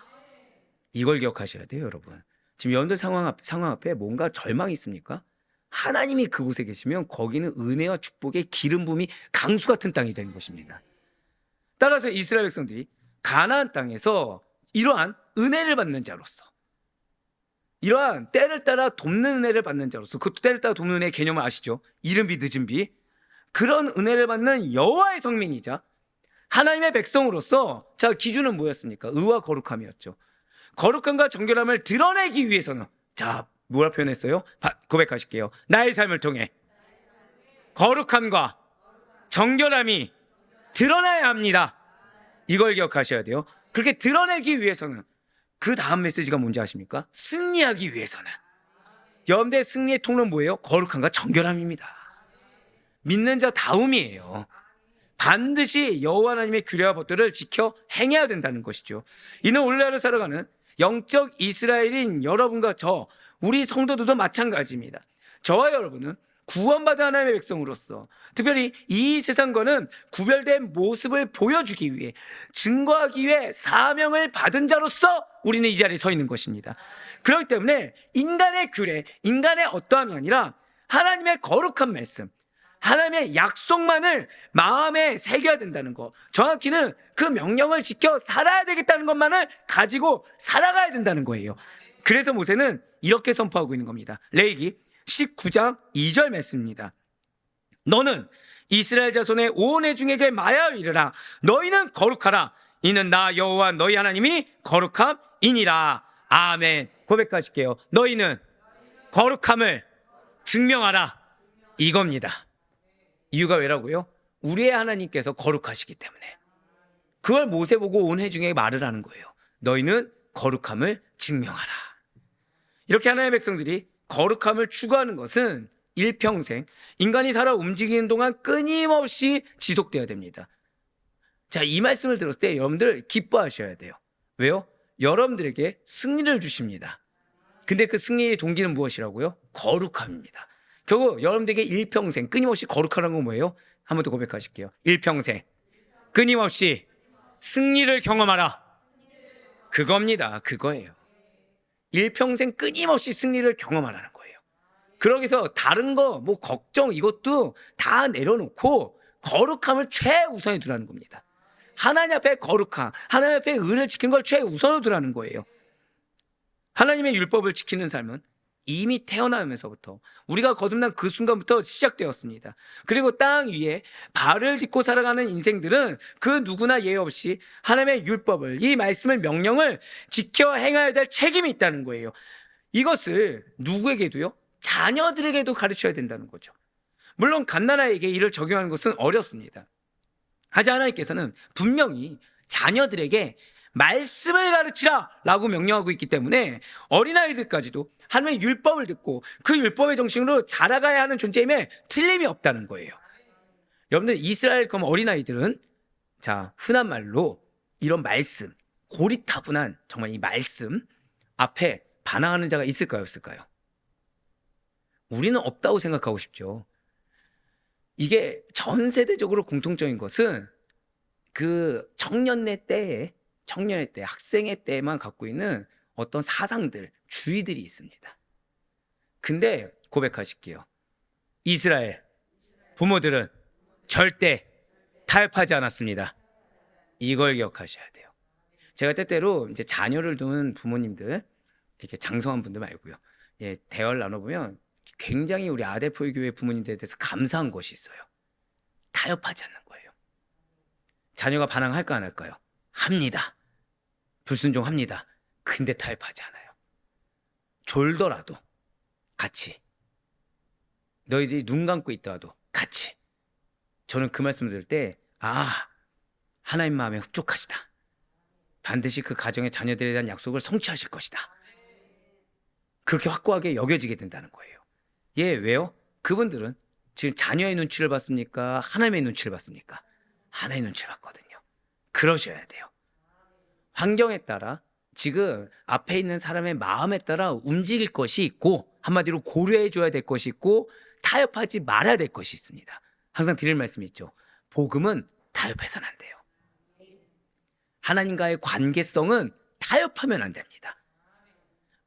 이걸 기억하셔야 돼요, 여러분. 지금 여러분들 상황 앞에 뭔가 절망이 있습니까? 하나님이 그곳에 계시면 거기는 은혜와 축복의 기름 부음이 강수 같은 땅이 되는 곳입니다. 따라서 이스라엘 백성들이 가나안 땅에서 이러한 은혜를 받는 자로서, 이러한 때를 따라 돕는 은혜를 받는 자로서, 그것도 때를 따라 돕는 은혜의 개념을 아시죠? 이른 비 늦은 비. 그런 은혜를 받는 여호와의 성민이자 하나님의 백성으로서, 자, 기준은 뭐였습니까? 의와 거룩함이었죠. 거룩함과 정결함을 드러내기 위해서는, 자, 뭐라 표현했어요? 고백하실게요. 나의 삶을 통해 거룩함과 정결함이 드러나야 합니다. 이걸 기억하셔야 돼요. 그렇게 드러내기 위해서는, 그 다음 메시지가 뭔지 아십니까? 승리하기 위해서는, 여러분들의 승리의 통로는 뭐예요? 거룩함과 정결함입니다. 믿는 자 다움이에요. 반드시 여호와 하나님의 규례와 법도를 지켜 행해야 된다는 것이죠. 이는 오늘날을 살아가는 영적 이스라엘인 여러분과 저, 우리 성도들도 마찬가지입니다. 저와 여러분은 구원받은 하나님의 백성으로서, 특별히 이 세상과는 구별된 모습을 보여주기 위해, 증거하기 위해 사명을 받은 자로서 우리는 이 자리에 서 있는 것입니다. 그렇기 때문에 인간의 규례, 인간의 어떠함이 아니라 하나님의 거룩한 말씀, 하나님의 약속만을 마음에 새겨야 된다는 것, 정확히는 그 명령을 지켜 살아야 되겠다는 것만을 가지고 살아가야 된다는 거예요. 그래서 모세는 이렇게 선포하고 있는 겁니다. 레위기 19장 2절 말씀입니다. 너는 이스라엘 자손의 온 회중에게 말하여 이르라. 너희는 거룩하라. 이는 나 여호와 너희 하나님이 거룩함이니라. 아멘. 고백하실게요. 너희는 거룩함을 증명하라. 이겁니다. 이유가 왜라고요? 우리의 하나님께서 거룩하시기 때문에. 그걸 모세 보고 온 회중에게 말을 하는 거예요. 너희는 거룩함을 증명하라. 이렇게 하나님의 백성들이 거룩함을 추구하는 것은 일평생, 인간이 살아 움직이는 동안 끊임없이 지속되어야 됩니다. 자, 이 말씀을 들었을 때 여러분들 기뻐하셔야 돼요. 왜요? 여러분들에게 승리를 주십니다. 근데 그 승리의 동기는 무엇이라고요? 거룩함입니다. 결국 여러분들에게 일평생 끊임없이 거룩하라는 건 뭐예요? 한 번 더 고백하실게요. 일평생 끊임없이 승리를 경험하라. 그겁니다. 그거예요. 일평생 끊임없이 승리를 경험하라는 거예요. 그러기 위해서 다른 거 뭐 걱정 이것도 다 내려놓고 거룩함을 최우선에 두라는 겁니다. 하나님 앞에 거룩함, 하나님 앞에 의를 지키는 걸 최우선으로 두라는 거예요. 하나님의 율법을 지키는 삶은 이미 태어나면서부터 우리가 거듭난 그 순간부터 시작되었습니다. 그리고 땅 위에 발을 딛고 살아가는 인생들은 그 누구나 예외 없이 하나님의 율법을, 이 말씀을, 명령을 지켜 행해야 될 책임이 있다는 거예요. 이것을 누구에게도요? 자녀들에게도 가르쳐야 된다는 거죠. 물론 갓난아이에게 이를 적용하는 것은 어렵습니다. 하지만 하나님께서는 분명히 자녀들에게 말씀을 가르치라 라고 명령하고 있기 때문에 어린아이들까지도 하나님의 율법을 듣고 그 율법의 정신으로 자라가야 하는 존재임에 틀림이 없다는 거예요. 여러분들 이스라엘 그럼 어린아이들은 자 흔한 말로 이런 말씀, 고리타분한 정말 이 말씀 앞에 반항하는 자가 있을까요? 없을까요? 우리는 없다고 생각하고 싶죠. 이게 전 세대적으로 공통적인 것은 그 청년의 때에 학생의 때에만 갖고 있는 어떤 사상들, 주의들이 있습니다. 근데 고백하실게요. 이스라엘 부모들은 절대 타협하지 않았습니다. 이걸 기억하셔야 돼요. 제가 때때로 이제 자녀를 둔 부모님들, 이렇게 장성한 분들 말고요. 예, 대화를 나눠보면 굉장히 우리 아대포의 교회 부모님들에 대해서 감사한 것이 있어요. 타협하지 않는 거예요. 자녀가 반항할까 안 할까요? 합니다. 불순종합니다. 근데 타협하지 않아요. 졸더라도 같이, 너희들이 눈 감고 있더라도 같이. 저는 그 말씀 들을 때 하나님 마음에 흡족하시다. 반드시 그 가정의 자녀들에 대한 약속을 성취하실 것이다. 그렇게 확고하게 여겨지게 된다는 거예요. 예, 왜요? 그분들은 지금 자녀의 눈치를 봤습니까? 하나님의 눈치를 봤습니까? 하나님의 눈치를 봤거든요. 그러셔야 돼요. 환경에 따라, 지금 앞에 있는 사람의 마음에 따라 움직일 것이 있고, 한마디로 고려해 줘야 될 것이 있고, 타협하지 말아야 될 것이 있습니다. 항상 드릴 말씀이 있죠. 복음은 타협해서는 안 돼요. 하나님과의 관계성은 타협하면 안 됩니다.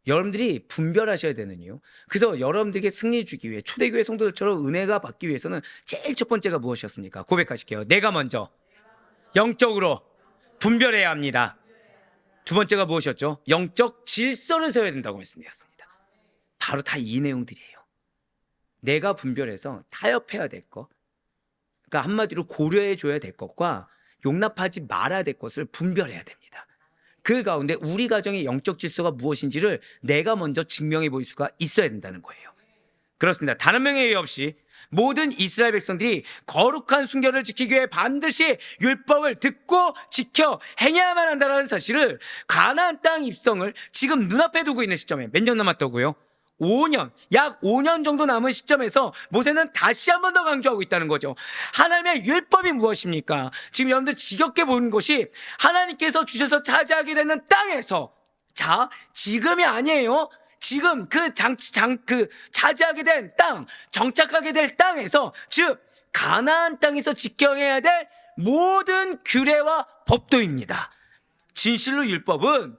여러분들이 분별하셔야 되는 이유. 그래서 여러분들에게 승리 주기 위해 초대교회 성도들처럼 은혜가 받기 위해서는 제일 첫 번째가 무엇이었습니까? 고백하실게요. 내가 먼저 영적으로 분별해야 합니다. 두 번째가 무엇이었죠? 영적 질서를 세워야 된다고 말씀드렸습니다. 바로 다 이 내용들이에요. 내가 분별해서 타협해야 될 것, 그러니까 한마디로 고려해 줘야 될 것과 용납하지 말아야 될 것을 분별해야 됩니다. 그 가운데 우리 가정의 영적 질서가 무엇인지를 내가 먼저 증명해 보일 수가 있어야 된다는 거예요. 그렇습니다. 단 한 명의 예외 없이 모든 이스라엘 백성들이 거룩한 순결을 지키기 위해 반드시 율법을 듣고 지켜 행해야만 한다는 사실을, 가나안 땅 입성을 지금 눈앞에 두고 있는 시점에 몇 년 남았다고요? 5년, 약 5년 정도 남은 시점에서 모세는 다시 한 번 더 강조하고 있다는 거죠. 하나님의 율법이 무엇입니까? 지금 여러분들 지겹게 보는 것이 하나님께서 주셔서 차지하게 되는 땅에서, 자, 지금이 아니에요. 지금 그 차지하게 된 땅, 정착하게 될 땅에서, 즉 가나안 땅에서 지켜야 될 모든 규례와 법도입니다. 진실로 율법은,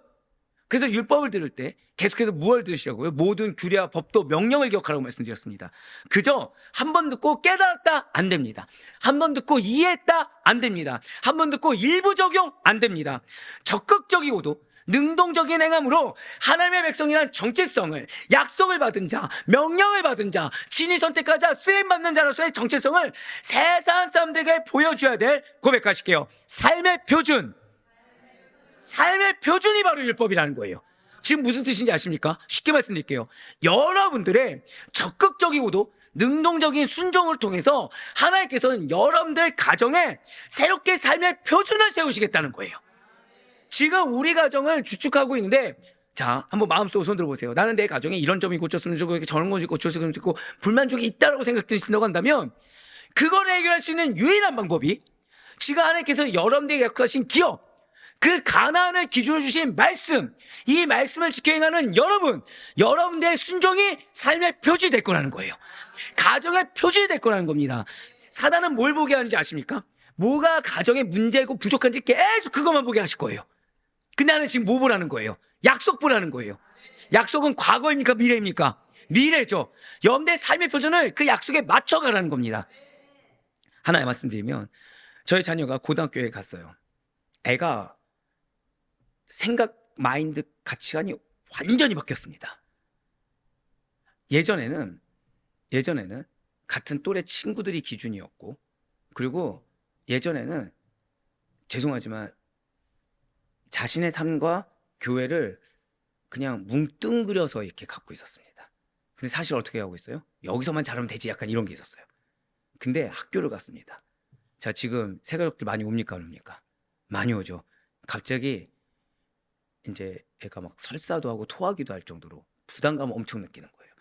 그래서 율법을 들을 때 계속해서 무엇을 들으시라고요? 모든 규례와 법도, 명령을 기억하라고 말씀드렸습니다. 그저 한 번 듣고 깨달았다? 안 됩니다. 한 번 듣고 이해했다? 안 됩니다. 한 번 듣고 일부 적용? 안 됩니다. 적극적이고도 능동적인 행함으로 하나님의 백성이란 정체성을, 약속을 받은 자, 명령을 받은 자, 진이 선택한 자, 쓰임받는 자로서의 정체성을 세상 사람들에게 보여줘야 될, 고백하실게요, 삶의 표준. 삶의 표준이 바로 율법이라는 거예요. 지금 무슨 뜻인지 아십니까? 쉽게 말씀드릴게요. 여러분들의 적극적이고도 능동적인 순종을 통해서 하나님께서는 여러분들 가정에 새롭게 삶의 표준을 세우시겠다는 거예요. 지금 우리 가정을 주축하고 있는데, 자, 한번 마음속으로 손 들어보세요. 나는 내 가정에 이런 점이 고쳤으면 좋고, 저런 것이 고쳤으면 좋고, 불만족이 있다라고 생각드신다고 한다면, 그걸 해결할 수 있는 유일한 방법이 지금 하나님께서 여러분들에게 약속하신 기업, 그 가나안을 기준으로 주신 말씀, 이 말씀을 지켜 행하는 여러분들의 순종이 삶의 표준이 될 거라는 거예요. 가정의 표준이 될 거라는 겁니다. 사단은 뭘 보게 하는지 아십니까? 뭐가 가정의 문제고 부족한지 계속 그것만 보게 하실 거예요. 근데 나는 지금 뭐 보라는 거예요? 약속 보라는 거예요. 약속은 과거입니까? 미래입니까? 미래죠. 여러분들의 삶의 표준을 그 약속에 맞춰가라는 겁니다. 하나 말씀드리면, 저희 자녀가 고등학교에 갔어요. 애가 생각, 마인드, 가치관이 완전히 바뀌었습니다. 예전에는 같은 또래 친구들이 기준이었고, 그리고 예전에는 죄송하지만 자신의 삶과 교회를 그냥 뭉뚱그려서 이렇게 갖고 있었습니다. 근데 사실 어떻게 하고 있어요? 여기서만 잘하면 되지, 약간 이런 게 있었어요. 근데 학교를 갔습니다. 자, 지금 새 가족들 많이 옵니까 안 옵니까? 많이 오죠. 갑자기 이제 애가 막 설사도 하고 토하기도 할 정도로 부담감을 엄청 느끼는 거예요.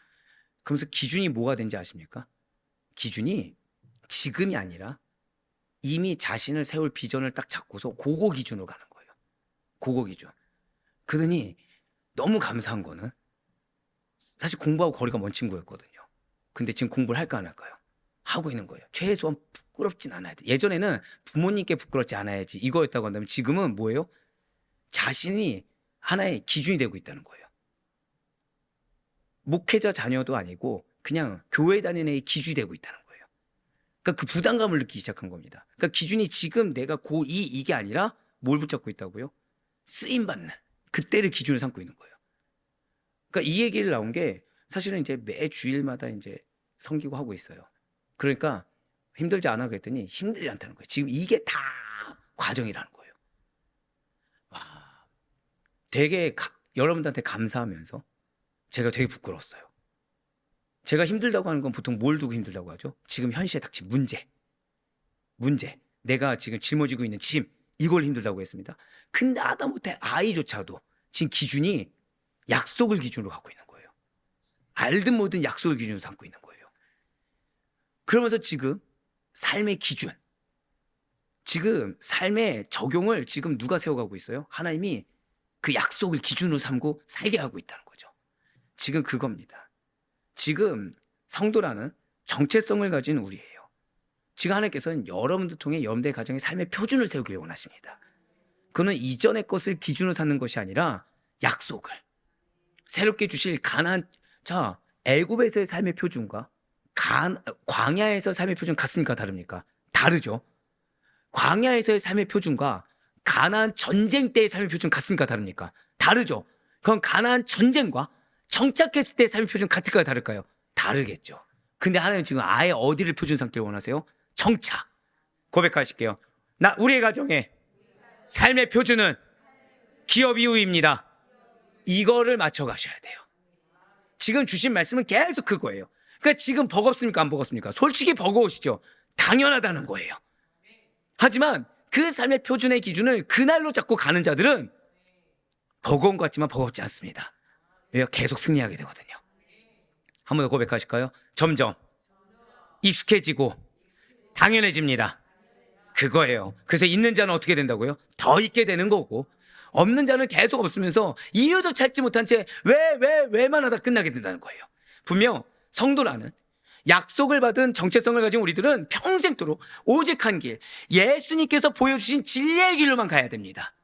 그러면서 기준이 뭐가 된지 아십니까? 기준이 지금이 아니라 이미 자신을 세울 비전을 딱 잡고서 그거 기준으로 가는 거예요. 그거 기준. 그러더니 너무 감사한 거는 사실 공부하고 거리가 먼 친구였거든요. 근데 지금 공부를 할까 안 할까요? 하고 있는 거예요. 최소한 부끄럽진 않아야 돼. 예전에는 부모님께 부끄럽지 않아야지 이거였다고 한다면 지금은 뭐예요? 자신이 하나의 기준이 되고 있다는 거예요. 목회자 자녀도 아니고 그냥 교회 다니는 애의 기준이 되고 있다는 거예요. 그러니까 그 부담감을 느끼기 시작한 겁니다. 그러니까 기준이 지금 내가 고2 이게 아니라 뭘 붙잡고 있다고요? 쓰임받는 그때를 기준으로 삼고 있는 거예요. 그러니까 이 얘기를 나온 게 사실은 이제 매 주일마다 이제 섬기고 하고 있어요. 그러니까 힘들지 않아 그랬더니 힘들지 않다는 거예요. 지금 이게 다 과정이라는 거예요. 와, 되게 여러분들한테 감사하면서 제가 되게 부끄러웠어요. 제가 힘들다고 하는 건 보통 뭘 두고 힘들다고 하죠? 지금 현실에 닥친 문제. 내가 지금 짊어지고 있는 짐, 이걸 힘들다고 했습니다. 근데 하다못해 아이조차도 지금 기준이 약속을 기준으로 갖고 있는 거예요. 알든 뭐든 약속을 기준으로 삼고 있는 거예요. 그러면서 지금 삶의 기준, 지금 삶의 적용을 지금 누가 세워가고 있어요? 하나님이 그 약속을 기준으로 삼고 살게 하고 있다는 거죠. 지금 그겁니다. 지금 성도라는 정체성을 가진 우리예요. 지금 하나님께서는 여러분들 통해 여러분들의 가정의 삶의 표준을 세우기 원하십니다. 그는 이전의 것을 기준으로 삼는 것이 아니라 약속을 새롭게 주실 자, 애굽에서의 삶의 표준과 광야에서의 삶의 표준 같습니까? 다릅니까? 다르죠. 광야에서의 삶의 표준과 가나안 전쟁 때의 삶의 표준 같습니까? 다릅니까? 다르죠. 그럼 가나안 전쟁과 정착했을 때의 삶의 표준 같을까요? 다를까요? 다르겠죠. 근데 하나님 지금 아예 어디를 표준 삼기를 원하세요? 정착. 고백하실게요. 우리의 가정의 삶의 표준은 기업 이후입니다. 이거를 맞춰 가셔야 돼요. 지금 주신 말씀은 계속 그거예요. 그러니까 지금 버겁습니까? 안 버겁습니까? 솔직히 버거우시죠? 당연하다는 거예요. 하지만 그 삶의 표준의 기준을 그날로 잡고 가는 자들은 버거운 것 같지만 버겁지 않습니다. 왜요? 계속 승리하게 되거든요. 한 번 더 고백하실까요? 점점 익숙해지고 당연해집니다. 그거예요. 그래서 있는 자는 어떻게 된다고요? 더 있게 되는 거고, 없는 자는 계속 없으면서 이유도 찾지 못한 채 왜만 하다 끝나게 된다는 거예요. 분명 성도라는 약속을 받은 정체성을 가진 우리들은 평생도록 오직 한 길, 예수님께서 보여주신 진리의 길로만 가야 됩니다.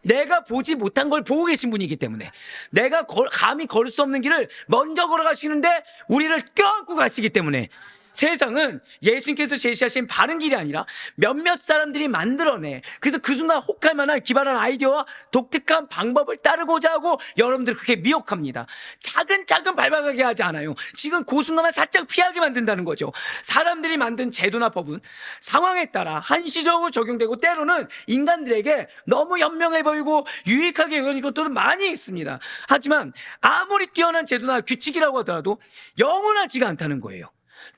내가 보지 못한 걸 보고 계신 분이기 때문에, 내가 감히 걸을 수 없는 길을 먼저 걸어가시는데 우리를 껴안고 가시기 때문에, 세상은 예수님께서 제시하신 바른 길이 아니라 몇몇 사람들이 만들어내, 그래서 그 순간 혹할 만한 기발한 아이디어와 독특한 방법을 따르고자 하고 여러분들을 그렇게 미혹합니다. 차근차근 밟아가게 하지 않아요. 지금 그 순간만 살짝 피하게 만든다는 거죠. 사람들이 만든 제도나 법은 상황에 따라 한시적으로 적용되고 때로는 인간들에게 너무 현명해 보이고 유익하게 여기는 것들은 많이 있습니다. 하지만 아무리 뛰어난 제도나 규칙이라고 하더라도 영원하지가 않다는 거예요.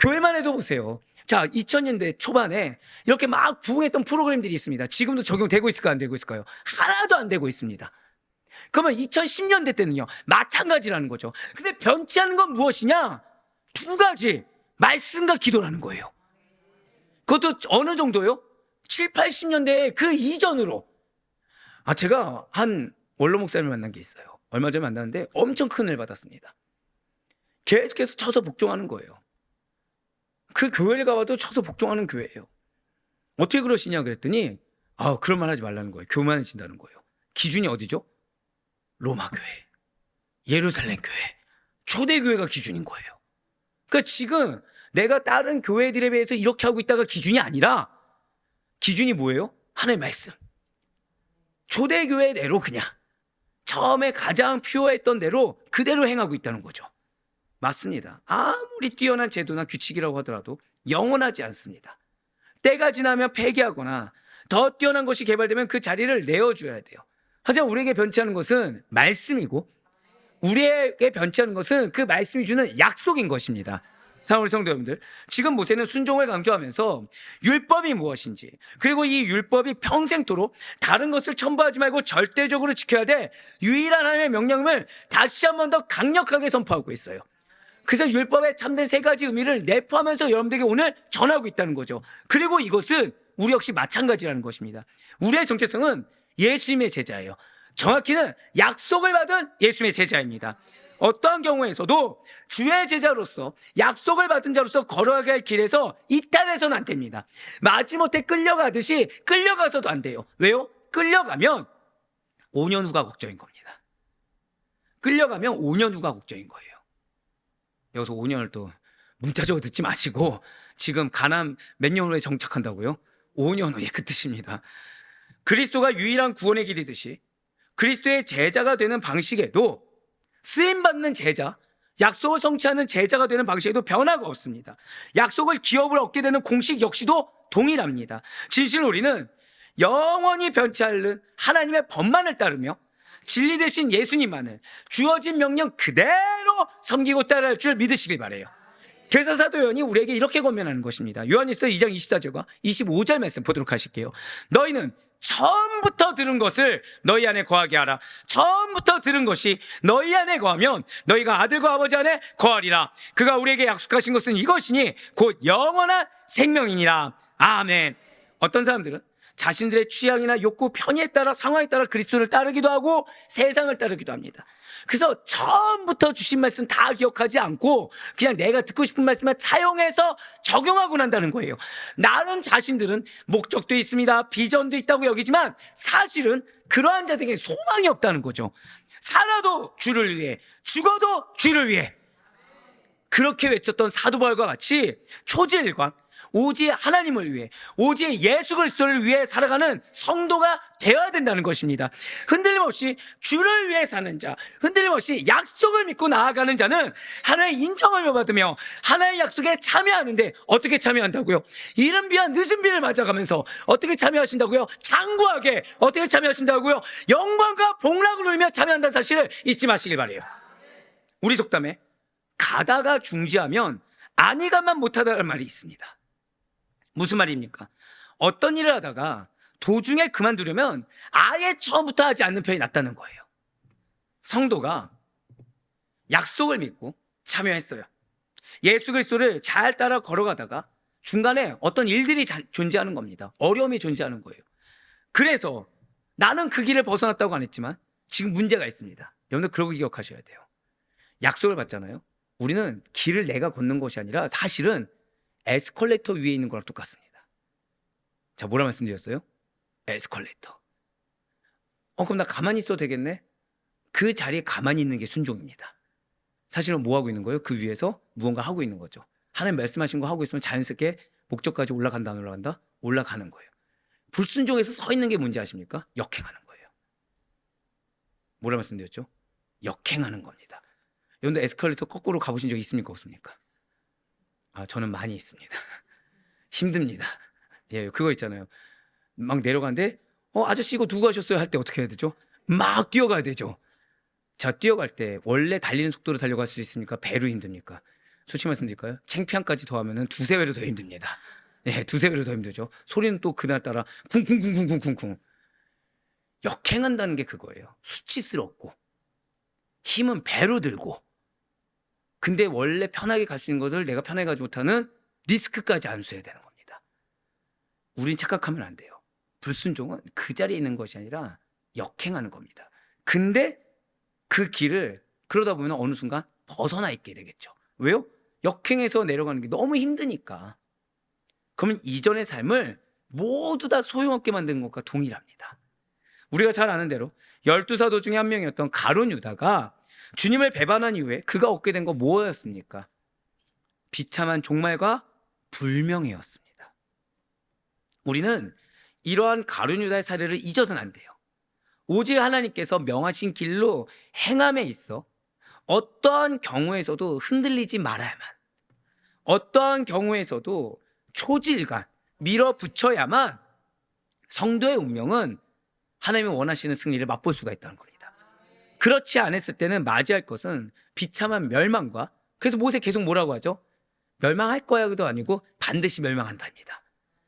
교회만 해도 보세요. 자, 2000년대 초반에 이렇게 막 부흥했던 프로그램들이 있습니다. 지금도 적용되고 있을까 안 되고 있을까요? 하나도 안 되고 있습니다. 그러면 2010년대 때는요, 마찬가지라는 거죠. 근데 변치 않는 건 무엇이냐? 두 가지, 말씀과 기도라는 거예요. 그것도 어느 정도요? 7, 80년대에 그 이전으로 제가 한 원로 목사님을 만난 게 있어요. 얼마 전에 만났는데 엄청 큰 은혜를 받았습니다. 계속해서 쳐서 복종하는 거예요. 그 교회를 가봐도 쳐서 복종하는 교회예요. 어떻게 그러시냐 그랬더니 그런 말 하지 말라는 거예요. 교만해진다는 거예요. 기준이 어디죠? 로마 교회, 예루살렘 교회, 초대교회가 기준인 거예요. 그러니까 지금 내가 다른 교회들에 비해서 이렇게 하고 있다가 기준이 아니라 기준이 뭐예요? 하나님의 말씀. 초대교회대로 그냥 처음에 가장 퓨어했던 대로 그대로 행하고 있다는 거죠. 맞습니다. 아무리 뛰어난 제도나 규칙이라고 하더라도 영원하지 않습니다. 때가 지나면 폐기하거나 더 뛰어난 것이 개발되면 그 자리를 내어줘야 돼요. 하지만 우리에게 변치 않은 것은 말씀이고 우리에게 변치 않은 것은 그 말씀이 주는 약속인 것입니다. 사랑하는 성도 여러분들, 지금 모세는 순종을 강조하면서 율법이 무엇인지, 그리고 이 율법이 평생토록 다른 것을 첨부하지 말고 절대적으로 지켜야 될 유일한 하나님의 명령을 다시 한 번 더 강력하게 선포하고 있어요. 그래서 율법의 참된 세 가지 의미를 내포하면서 여러분들에게 오늘 전하고 있다는 거죠. 그리고 이것은 우리 역시 마찬가지라는 것입니다. 우리의 정체성은 예수님의 제자예요. 정확히는 약속을 받은 예수님의 제자입니다. 어떠한 경우에서도 주의 제자로서 약속을 받은 자로서 걸어가야 할 길에서 이탈해서는 안 됩니다. 마지못해 끌려가듯이 끌려가서도 안 돼요. 왜요? 끌려가면 5년 후가 걱정인 겁니다. 끌려가면 5년 후가 걱정인 거예요. 여기서 5년을 또 문자적으로 듣지 마시고 지금 가나안 몇 년 후에 정착한다고요? 5년 후에 그 뜻입니다. 그리스도가 유일한 구원의 길이듯이 그리스도의 제자가 되는 방식에도 쓰임받는 제자, 약속을 성취하는 제자가 되는 방식에도 변화가 없습니다. 약속을 기업을 얻게 되는 공식 역시도 동일합니다. 진실은 우리는 영원히 변치 않는 하나님의 법만을 따르며 진리 되신 예수님만을 주어진 명령 그대로 섬기고 따라할 줄 믿으시길 바라요. 그래서 사도 요한이 우리에게 이렇게 권면하는 것입니다. 요한일서 2장 24절과 25절 말씀 보도록 하실게요. 너희는 처음부터 들은 것을 너희 안에 거하게 하라. 처음부터 들은 것이 너희 안에 거하면 너희가 아들과 아버지 안에 거하리라. 그가 우리에게 약속하신 것은 이것이니 곧 영원한 생명이니라. 아멘. 어떤 사람들은 자신들의 취향이나 욕구, 편의에 따라 상황에 따라 그리스도를 따르기도 하고 세상을 따르기도 합니다. 그래서 처음부터 주신 말씀 다 기억하지 않고 그냥 내가 듣고 싶은 말씀만 차용해서 적용하고 난다는 거예요. 나는 자신들은 목적도 있습니다. 비전도 있다고 여기지만 사실은 그러한 자들에게 소망이 없다는 거죠. 살아도 주를 위해, 죽어도 주를 위해. 그렇게 외쳤던 사도 바울과 같이 초지일관, 오직 하나님을 위해, 오직 예수 그리스도를 위해 살아가는 성도가 되어야 된다는 것입니다. 흔들림 없이 주를 위해 사는 자, 흔들림 없이 약속을 믿고 나아가는 자는 하나의 인정을 받으며 하나의 약속에 참여하는데 어떻게 참여한다고요? 이른 비와 늦은 비를 맞아가면서 어떻게 참여하신다고요? 장구하게 어떻게 참여하신다고요? 영광과 복락을 누리며 참여한다는 사실을 잊지 마시길 바라요. 우리 속담에 가다가 중지하면 아니가만 못하다는 말이 있습니다. 무슨 말입니까? 어떤 일을 하다가 도중에 그만두려면 아예 처음부터 하지 않는 편이 낫다는 거예요. 성도가 약속을 믿고 참여했어요. 예수 그리스도를 잘 따라 걸어가다가 중간에 어떤 일들이 존재하는 겁니다. 어려움이 존재하는 거예요. 그래서 나는 그 길을 벗어났다고 안 했지만 지금 문제가 있습니다. 여러분들 그러고 기억하셔야 돼요. 약속을 받잖아요. 우리는 길을 내가 걷는 것이 아니라 사실은 에스컬레이터 위에 있는 거랑 똑같습니다. 자, 뭐라 말씀드렸어요? 에스컬레이터. 그럼 나 가만히 있어도 되겠네? 그 자리에 가만히 있는 게 순종입니다. 사실은 뭐 하고 있는 거예요? 그 위에서 무언가 하고 있는 거죠. 하나님 말씀하신 거 하고 있으면 자연스럽게 목적까지 올라간다 안 올라간다? 올라가는 거예요. 불순종해서 서 있는 게 뭔지 아십니까? 역행하는 거예요. 뭐라 말씀드렸죠? 역행하는 겁니다. 여러분들 에스컬레이터 거꾸로 가보신 적 있습니까? 없습니까? 저는 많이 있습니다. 힘듭니다. 예, 그거 있잖아요. 막 내려가는데 아저씨 이거 누구 하셨어요? 할 때 어떻게 해야 되죠? 막 뛰어가야 되죠. 자, 뛰어갈 때 원래 달리는 속도로 달려갈 수 있습니까? 배로 힘듭니까? 솔직히 말씀드릴까요? 창피함까지 더하면 두세 배로 더 힘듭니다. 예, 두세 배로 더 힘들죠. 소리는 또 그날따라 쿵쿵쿵쿵쿵쿵쿵. 역행한다는 게 그거예요. 수치스럽고 힘은 배로 들고, 근데 원래 편하게 갈 수 있는 것을 내가 편하게 가지 못하는 리스크까지 안수해야 되는 겁니다. 우린 착각하면 안 돼요. 불순종은 그 자리에 있는 것이 아니라 역행하는 겁니다. 근데 그 길을 그러다 보면 어느 순간 벗어나 있게 되겠죠. 왜요? 역행해서 내려가는 게 너무 힘드니까. 그러면 이전의 삶을 모두 다 소용없게 만드는 것과 동일합니다. 우리가 잘 아는 대로 12사도 중에 한 명이었던 가룟 유다가 주님을 배반한 이후에 그가 얻게 된 거 뭐였습니까? 비참한 종말과 불명예였습니다. 우리는 이러한 가룟 유다의 사례를 잊어서는 안 돼요. 오직 하나님께서 명하신 길로 행함에 있어 어떠한 경우에서도 흔들리지 말아야만, 어떠한 경우에서도 초질간 밀어붙여야만 성도의 운명은 하나님이 원하시는 승리를 맛볼 수가 있다는 겁니다. 그렇지 않았을 때는 맞이할 것은 비참한 멸망과, 그래서 모세 계속 뭐라고 하죠? 멸망할 거야도 아니고 반드시 멸망한다입니다.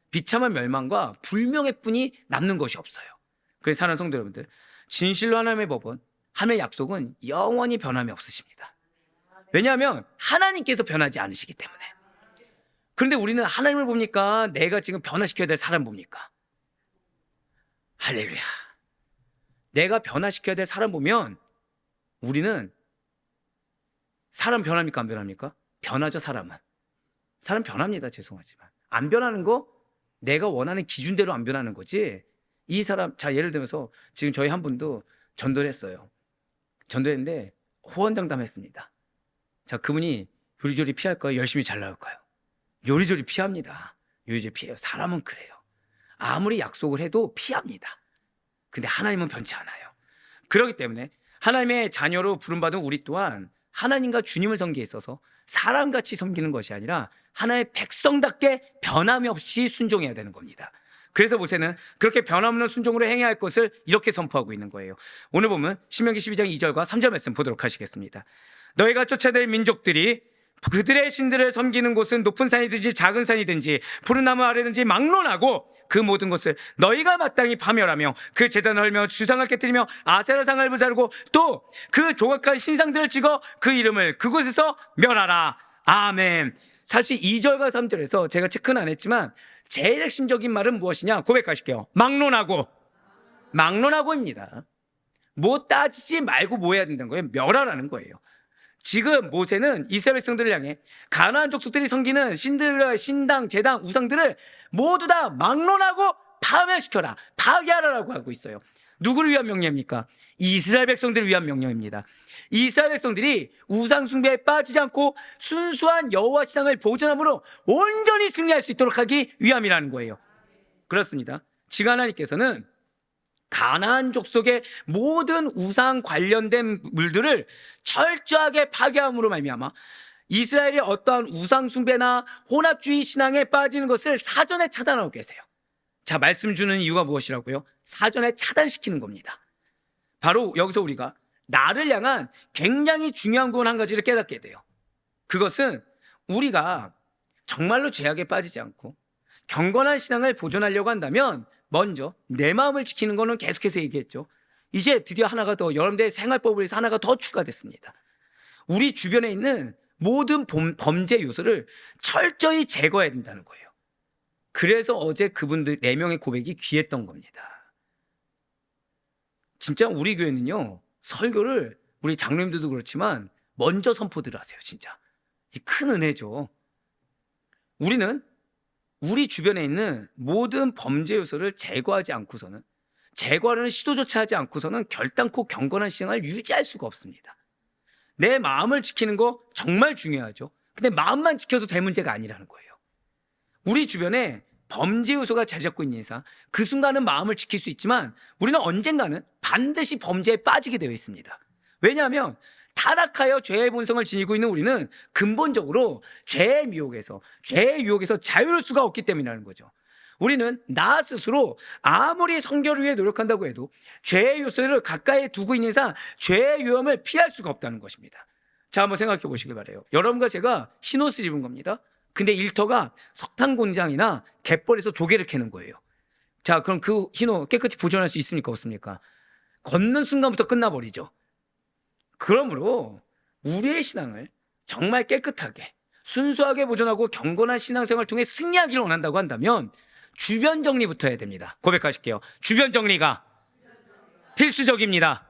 비참한 멸망과 불명예 뿐이 남는 것이 없어요. 그래서 사랑하는 성도 여러분들, 진실로 하나님의 법은, 하나님의 약속은 영원히 변함이 없으십니다. 왜냐하면 하나님께서 변하지 않으시기 때문에. 그런데 우리는 하나님을 봅니까? 내가 지금 변화시켜야 될 사람 봅니까? 할렐루야. 내가 변화시켜야 될 사람 보면 우리는, 사람 변합니까? 안 변합니까? 변하죠. 사람은. 사람 변합니다. 죄송하지만 안 변하는 거, 내가 원하는 기준대로 안 변하는 거지. 이 사람, 자 예를 들어서 지금 저희 한 분도 전도를 했어요. 전도했는데 호언장담했습니다. 자, 그분이 요리조리 피할까요? 열심히 잘 나올까요? 요리조리 피합니다. 요리조리 피해요. 사람은 그래요. 아무리 약속을 해도 피합니다. 근데 하나님은 변치 않아요. 그렇기 때문에 하나님의 자녀로 부름받은 우리 또한 하나님과 주님을 섬기에 있어서 사람같이 섬기는 것이 아니라 하나의 백성답게 변함이 없이 순종해야 되는 겁니다. 그래서 모세는 그렇게 변함없는 순종으로 행해야 할 것을 이렇게 선포하고 있는 거예요. 오늘 보면 신명기 12장 2절과 3절 말씀 보도록 하시겠습니다. 너희가 쫓아낼 민족들이 그들의 신들을 섬기는 곳은 높은 산이든지 작은 산이든지 푸른 나무 아래든지 막론하고 그 모든 것을 너희가 마땅히 파멸하며 그 제단을 헐며 주상을 깨뜨리며 아세라상을 불사르고 또 그 조각한 신상들을 찍어 그 이름을 그곳에서 멸하라. 아멘. 사실 2절과 3절에서 제가 체크는 안 했지만 제일 핵심적인 말은 무엇이냐 고백하실게요. 막론하고입니다. 뭐 따지지 말고 뭐 해야 된다는 거예요? 멸하라는 거예요. 지금 모세는 이스라엘 백성들을 향해 가나안 족속들이 섬기는 신들과 신당, 제당, 우상들을 모두 다 막론하고 파멸시켜라, 파괴하라라고 하고 있어요. 누구를 위한 명령입니까? 이스라엘 백성들을 위한 명령입니다. 이스라엘 백성들이 우상 숭배에 빠지지 않고 순수한 여호와 신앙을 보존함으로 온전히 승리할 수 있도록 하기 위함이라는 거예요. 그렇습니다. 지금 하나님께서는 가나안 족속의 모든 우상 관련된 물들을 철저하게 파괴함으로 말미암아 이스라엘이 어떠한 우상 숭배나 혼합주의 신앙에 빠지는 것을 사전에 차단하고 계세요. 자, 말씀 주는 이유가 무엇이라고요? 사전에 차단시키는 겁니다. 바로 여기서 우리가 나를 향한 굉장히 중요한 건 한 가지를 깨닫게 돼요. 그것은 우리가 정말로 죄악에 빠지지 않고 경건한 신앙을 보존하려고 한다면 먼저 내 마음을 지키는 거는 계속해서 얘기했죠. 이제 드디어 하나가 더, 여러분들의 생활법을 위해서 하나가 더 추가됐습니다. 우리 주변에 있는 모든 범죄 요소를 철저히 제거해야 된다는 거예요. 그래서 어제 그분들 4명의 고백이 귀했던 겁니다. 진짜 우리 교회는요, 설교를 우리 장로님들도 그렇지만 먼저 선포들 하세요. 진짜 이 큰 은혜죠. 우리는 우리 주변에 있는 모든 범죄 요소를 제거하지 않고서는, 제거하려는 시도조차 하지 않고서는 결단코 경건한 신앙을 유지할 수가 없습니다. 내 마음을 지키는 거 정말 중요하죠. 근데 마음만 지켜서 될 문제가 아니라는 거예요. 우리 주변에 범죄 요소가 자리 잡고 있는 이상 그 순간은 마음을 지킬 수 있지만 우리는 언젠가는 반드시 범죄에 빠지게 되어 있습니다. 왜냐하면 타락하여 죄의 본성을 지니고 있는 우리는 근본적으로 죄의 유혹에서 자유로울 수가 없기 때문이라는 거죠. 우리는 나 스스로 아무리 성결을 위해 노력한다고 해도 죄의 요소를 가까이 두고 있는 이상 죄의 위험을 피할 수가 없다는 것입니다. 자, 한번 생각해 보시길 바라요. 여러분과 제가 흰 옷을 입은 겁니다. 근데 일터가 석탄 공장이나 갯벌에서 조개를 캐는 거예요. 자, 그럼 그 흰 옷 깨끗이 보존할 수 있습니까? 없습니까? 걷는 순간부터 끝나버리죠. 그러므로 우리의 신앙을 정말 깨끗하게 순수하게 보존하고 경건한 신앙생활을 통해 승리하기를 원한다고 한다면 주변 정리부터 해야 됩니다. 고백하실게요. 주변 정리가 필수적입니다.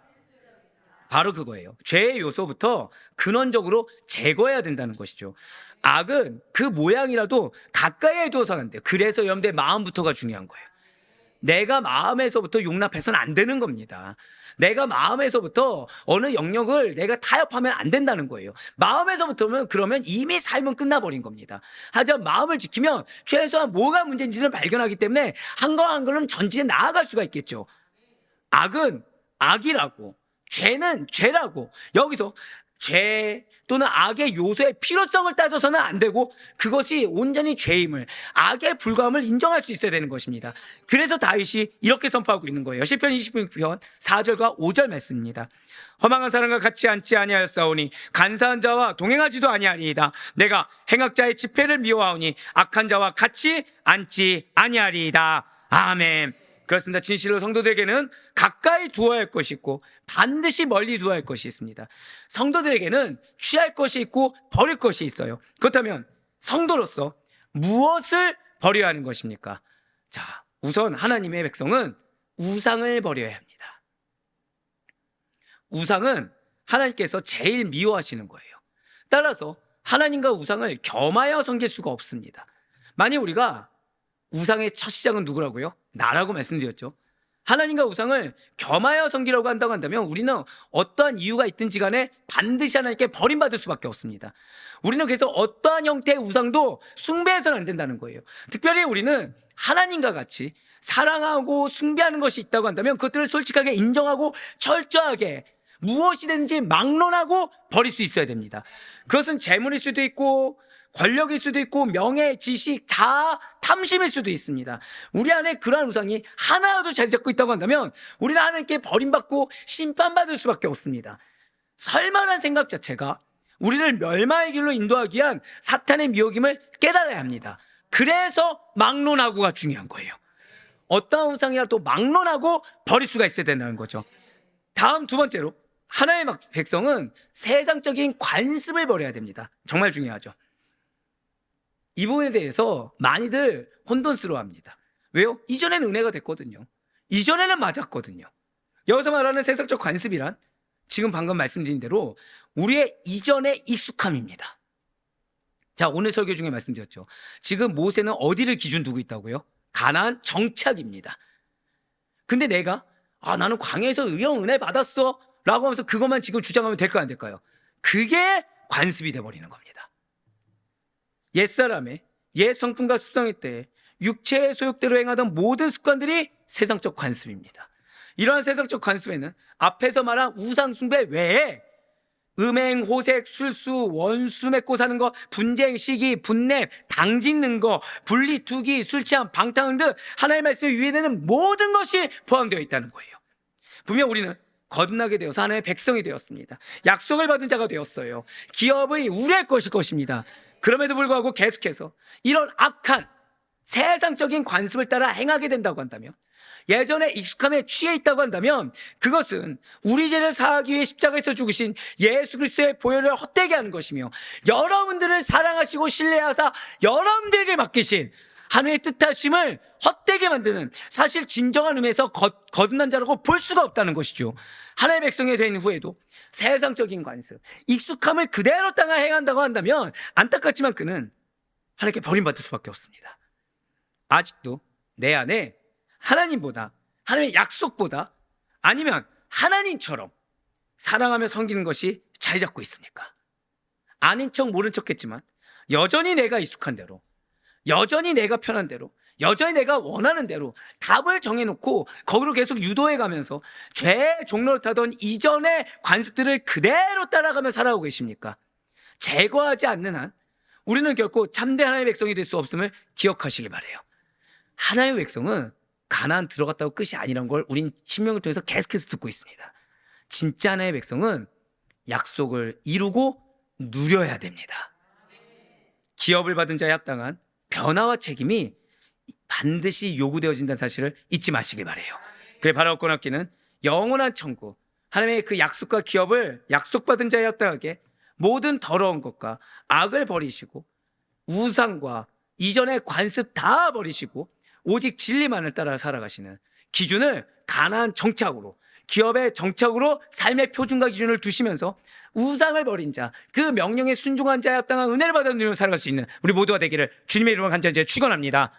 바로 그거예요. 죄의 요소부터 근원적으로 제거해야 된다는 것이죠. 악은 그 모양이라도 가까이에 두어서는 안 돼요. 그래서 여러분들 마음부터가 중요한 거예요. 내가 마음에서부터 용납해서는 안 되는 겁니다. 내가 마음에서부터 어느 영역을 내가 타협하면 안 된다는 거예요. 마음에서부터면 그러면 이미 삶은 끝나버린 겁니다. 하지만 마음을 지키면 최소한 뭐가 문제인지를 발견하기 때문에 한 거 한 걸음 전진해 나아갈 수가 있겠죠. 악은 악이라고, 죄는 죄라고, 여기서 죄 또는 악의 요소의 필요성을 따져서는 안 되고 그것이 온전히 죄임을, 악의 불과함을 인정할 수 있어야 되는 것입니다. 그래서 다윗이 이렇게 선포하고 있는 거예요. 시편 26편 4절과 5절 말씀입니다. 허망한 사람과 같이 앉지 아니하였사오니 간사한 자와 동행하지도 아니하리이다. 내가 행악자의 집회를 미워하오니 악한 자와 같이 앉지 아니하리이다. 아멘. 그렇습니다. 진실로 성도들에게는 가까이 두어야 할 것이 있고 반드시 멀리 두어야 할 것이 있습니다. 성도들에게는 취할 것이 있고 버릴 것이 있어요. 그렇다면 성도로서 무엇을 버려야 하는 것입니까? 자, 우선 하나님의 백성은 우상을 버려야 합니다. 우상은 하나님께서 제일 미워하시는 거예요. 따라서 하나님과 우상을 겸하여 섬길 수가 없습니다. 만약 우리가 우상의 첫 시작은 누구라고요? 나라고 말씀드렸죠. 하나님과 우상을 겸하여 섬기려고 한다고 한다면 우리는 어떠한 이유가 있든지 간에 반드시 하나님께 버림받을 수밖에 없습니다. 우리는 그래서 어떠한 형태의 우상도 숭배해서는 안 된다는 거예요. 특별히 우리는 하나님과 같이 사랑하고 숭배하는 것이 있다고 한다면 그것들을 솔직하게 인정하고 철저하게 무엇이든지 막론하고 버릴 수 있어야 됩니다. 그것은 재물일 수도 있고 권력일 수도 있고 명예, 지식, 자아, 탐심일 수도 있습니다. 우리 안에 그러한 우상이 하나라도 자리 잡고 있다고 한다면 우리는 하나님께 버림받고 심판받을 수밖에 없습니다. 설마란 생각 자체가 우리를 멸망의 길로 인도하기 위한 사탄의 미혹임을 깨달아야 합니다. 그래서 막론하고가 중요한 거예요. 어떠한 우상이라도 막론하고 버릴 수가 있어야 된다는 거죠. 다음 두 번째로 하나님의 백성은 세상적인 관습을 버려야 됩니다. 정말 중요하죠. 이 부분에 대해서 많이들 혼돈스러워합니다. 왜요? 이전에는 은혜가 됐거든요. 이전에는 맞았거든요. 여기서 말하는 세상적 관습이란 지금 방금 말씀드린 대로 우리의 이전의 익숙함입니다. 자, 오늘 설교 중에 말씀드렸죠. 지금 모세는 어디를 기준 두고 있다고요? 가나안 정착입니다. 근데 내가 나는 광야에서 의형 은혜 받았어 라고 하면서 그것만 지금 주장하면 될까요, 안 될까요? 그게 관습이 돼버리는 겁니다. 옛사람의 옛 성품과 습성의 때에 육체의 소욕대로 행하던 모든 습관들이 세상적 관습입니다. 이러한 세상적 관습에는 앞에서 말한 우상 숭배 외에 음행, 호색, 술수, 원수 맺고 사는 거, 분쟁, 시기, 분냄, 당 짓는 거, 분리, 투기, 술 취함, 방탕 등 하나님의 말씀에 유예되는 모든 것이 포함되어 있다는 거예요. 분명 우리는 거듭나게 되어서 하나님의 백성이 되었습니다. 약속을 받은 자가 되었어요. 기업의 우리의 것일 것입니다. 그럼에도 불구하고 계속해서 이런 악한 세상적인 관습을 따라 행하게 된다고 한다면, 예전에 익숙함에 취해 있다고 한다면 그것은 우리 죄를 사하기 위해 십자가에서 죽으신 예수 그리스도의 보혈을 헛되게 하는 것이며 여러분들을 사랑하시고 신뢰하사 여러분들에게 맡기신 하나님의 뜻하심을 헛되게 만드는, 사실 진정한 의미에서 거듭난 자라고 볼 수가 없다는 것이죠. 하나님의 백성이 된 후에도 세상적인 관습, 익숙함을 그대로 따라 행한다고 한다면 안타깝지만 그는 하나님께 버림받을 수밖에 없습니다. 아직도 내 안에 하나님보다, 하나님의 약속보다, 아니면 하나님처럼 사랑하며 섬기는 것이 자리 잡고 있습니까? 아닌 척 모른 척 했지만 여전히 내가 익숙한 대로, 여전히 내가 편한 대로, 여전히 내가 원하는 대로 답을 정해놓고 거기로 계속 유도해 가면서 죄의 종로를 타던 이전의 관습들을 그대로 따라가며 살아오고 계십니까? 제거하지 않는 한 우리는 결코 참된 하나님의 백성이 될 수 없음을 기억하시길 바라요. 하나님의 백성은 가나안 들어갔다고 끝이 아니란 걸 우린 신명을 통해서 계속해서 듣고 있습니다. 진짜 하나님의 백성은 약속을 이루고 누려야 됩니다. 기업을 받은 자에 합당한 변화와 책임이 반드시 요구되어진다는 사실을 잊지 마시길 바라요. 그래 바라옵 권합기는 영원한 천국, 하나님의 그 약속과 기업을 약속받은 자에 합당하게 모든 더러운 것과 악을 버리시고 우상과 이전의 관습 다 버리시고 오직 진리만을 따라 살아가시는 기준을 가나안 정착으로, 기업의 정책으로 삶의 표준과 기준을 두시면서 우상을 버린 자, 그 명령에 순종한 자에 합당한 은혜를 받은 우리로 살아갈 수 있는 우리 모두가 되기를 주님의 이름으로 간절히 축원합니다.